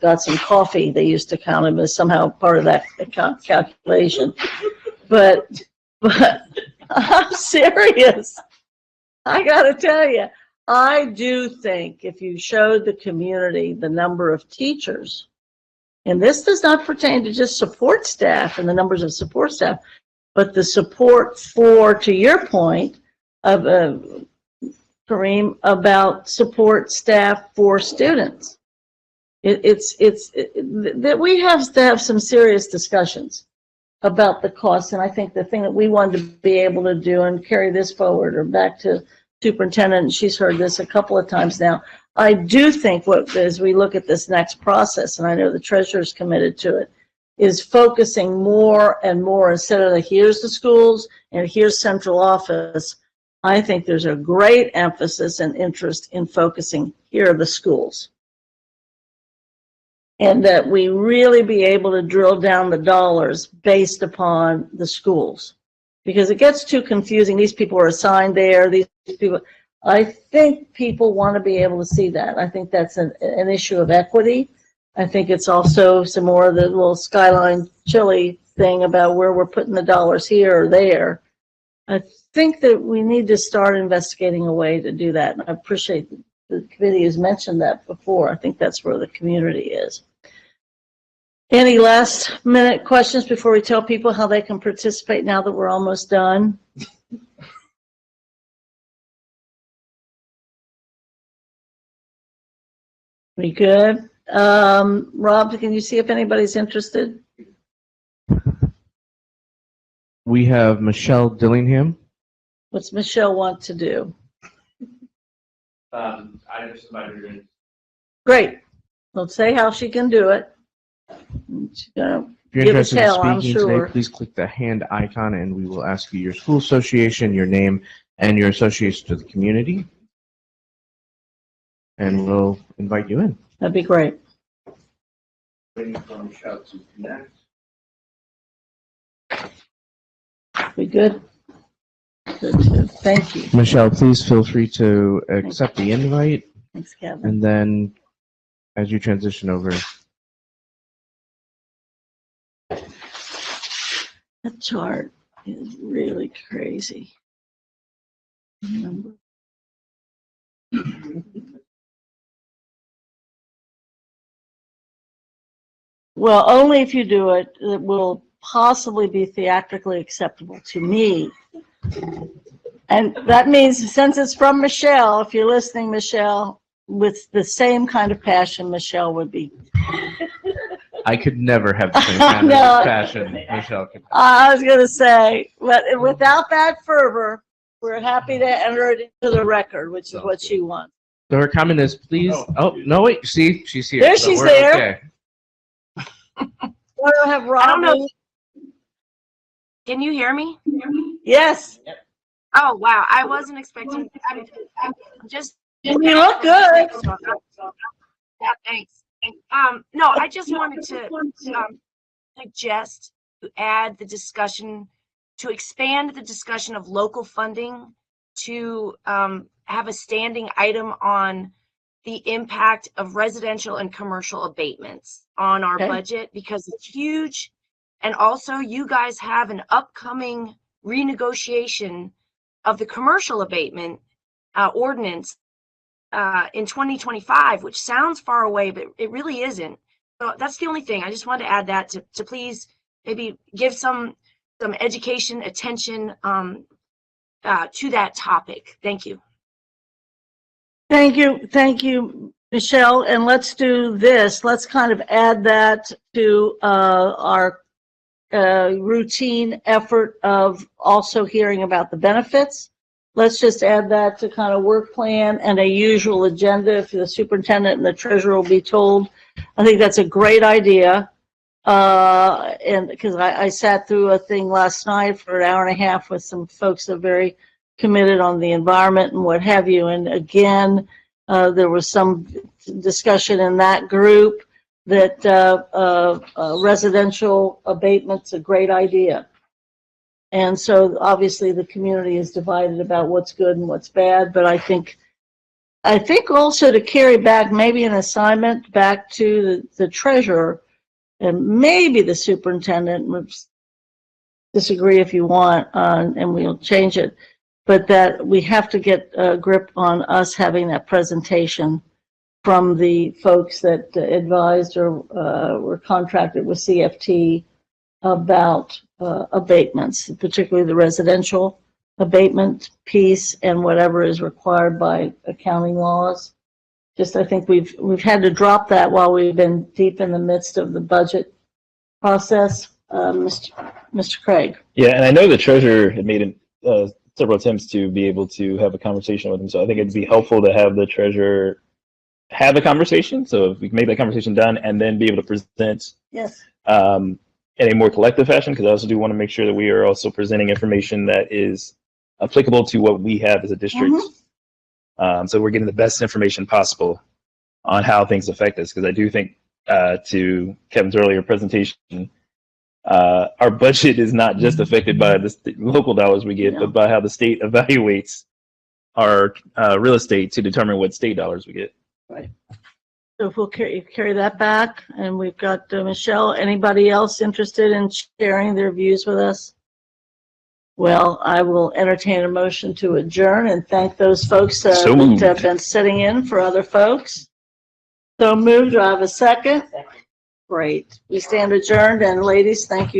got some coffee, they used to count him as somehow part of that calculation. But I'm serious. I gotta tell you, I do think if you showed the community the number of teachers, and this does not pertain to just support staff and the numbers of support staff, but the support for, to your point, of Kareem, about support staff for students. That we have to have some serious discussions about the costs, and I think the thing that we wanted to be able to do and carry this forward, or back to superintendent, and she's heard this a couple of times now, I do think as we look at this next process, and I know the treasurer's committed to it, is focusing more and more, instead of here's the schools and here's central office. I think there's a great emphasis and interest in focusing, here are the schools. And that we really be able to drill down the dollars based upon the schools. Because it gets too confusing. These people are assigned there, these people. I think people want to be able to see that. I think that's an issue of equity. I think it's also some more of the little Skyline Chili thing about where we're putting the dollars here or there. I think that we need to start investigating a way to do that. And I appreciate the committee has mentioned that before. I think that's where the community is. Any last minute questions before we tell people how they can participate now that we're almost done? We good? Rob, can you see if anybody's interested? We have Michelle Dillingham. What's Michelle want to do? I just invited her in. Great. Let's say how she can do it. She's gonna If you're give a interested in tell, I'm speaking sure. today, please click the hand icon and we will ask you your school association, your name, and your association to the community. And we'll invite you in. That'd be great. Waiting for Michelle to connect. We good? Good. Thank you. Michelle, please feel free to accept the invite, Thanks, Kevin. and then as you transition over. That chart is really crazy. Well, only if you do it, it will possibly be theatrically acceptable to me. And that means, since it's from Michelle, if you're listening, Michelle, with the same kind of passion Michelle would be. I could never have the same kind No. of passion Michelle could. I was going to say, but without that fervor, we're happy to enter it into the record, which is what she wants. So her comment is, please. Oh no, wait. See, she's here. There so she's we're there. Okay. Want to have Rob? I don't know. Can you hear me? Yes. Oh, wow. I wasn't expecting. I'm just. You look good. Yeah, thanks. No, I just wanted to suggest to add the discussion, to expand the discussion of local funding, to have a standing item on the impact of residential and commercial abatements on our budget, because it's huge. And also, you guys have an upcoming renegotiation of the commercial abatement ordinance in 2025, which sounds far away, but it really isn't. So that's the only thing. I just wanted to add that to please maybe give some education, attention to that topic. Thank you. Thank you, Michelle. And let's do this. Let's kind of add that to our routine effort of also hearing about the benefits. Let's just add that to kind of work plan and a usual agenda if the superintendent and the treasurer will be told. I think that's a great idea. And because I sat through a thing last night for an hour and a half with some folks that are very committed on the environment and what have you. And again, there was some discussion in that group that residential abatement's a great idea. And so obviously the community is divided about what's good and what's bad, but I think also to carry back maybe an assignment back to the treasurer and maybe the superintendent, disagree if you want, and we'll change it, but that we have to get a grip on us having that presentation from the folks that advised or were contracted with CFT about abatements, particularly the residential abatement piece and whatever is required by accounting laws. Just, I think we've had to drop that while we've been deep in the midst of the budget process. Mr. Craig. Yeah, and I know the treasurer had made several attempts to be able to have a conversation with him. So I think it'd be helpful to have the treasurer have a conversation. So if we can make that conversation done and then be able to present Yes. In a more collective fashion, because I also do want to make sure that we are also presenting information that is applicable to what we have as a district. So we're getting the best information possible on how things affect us, because I do think, to Kevin's earlier presentation, our budget is not just affected by the local dollars we get, but by how the state evaluates our real estate to determine what state dollars we get. Right. So if we'll carry that back, and we've got Michelle. Anybody else interested in sharing their views with us? Well, I will entertain a motion to adjourn and thank those folks that have been sitting in for other folks. So moved. Do I have a second? Great. We stand adjourned, and ladies, thank you.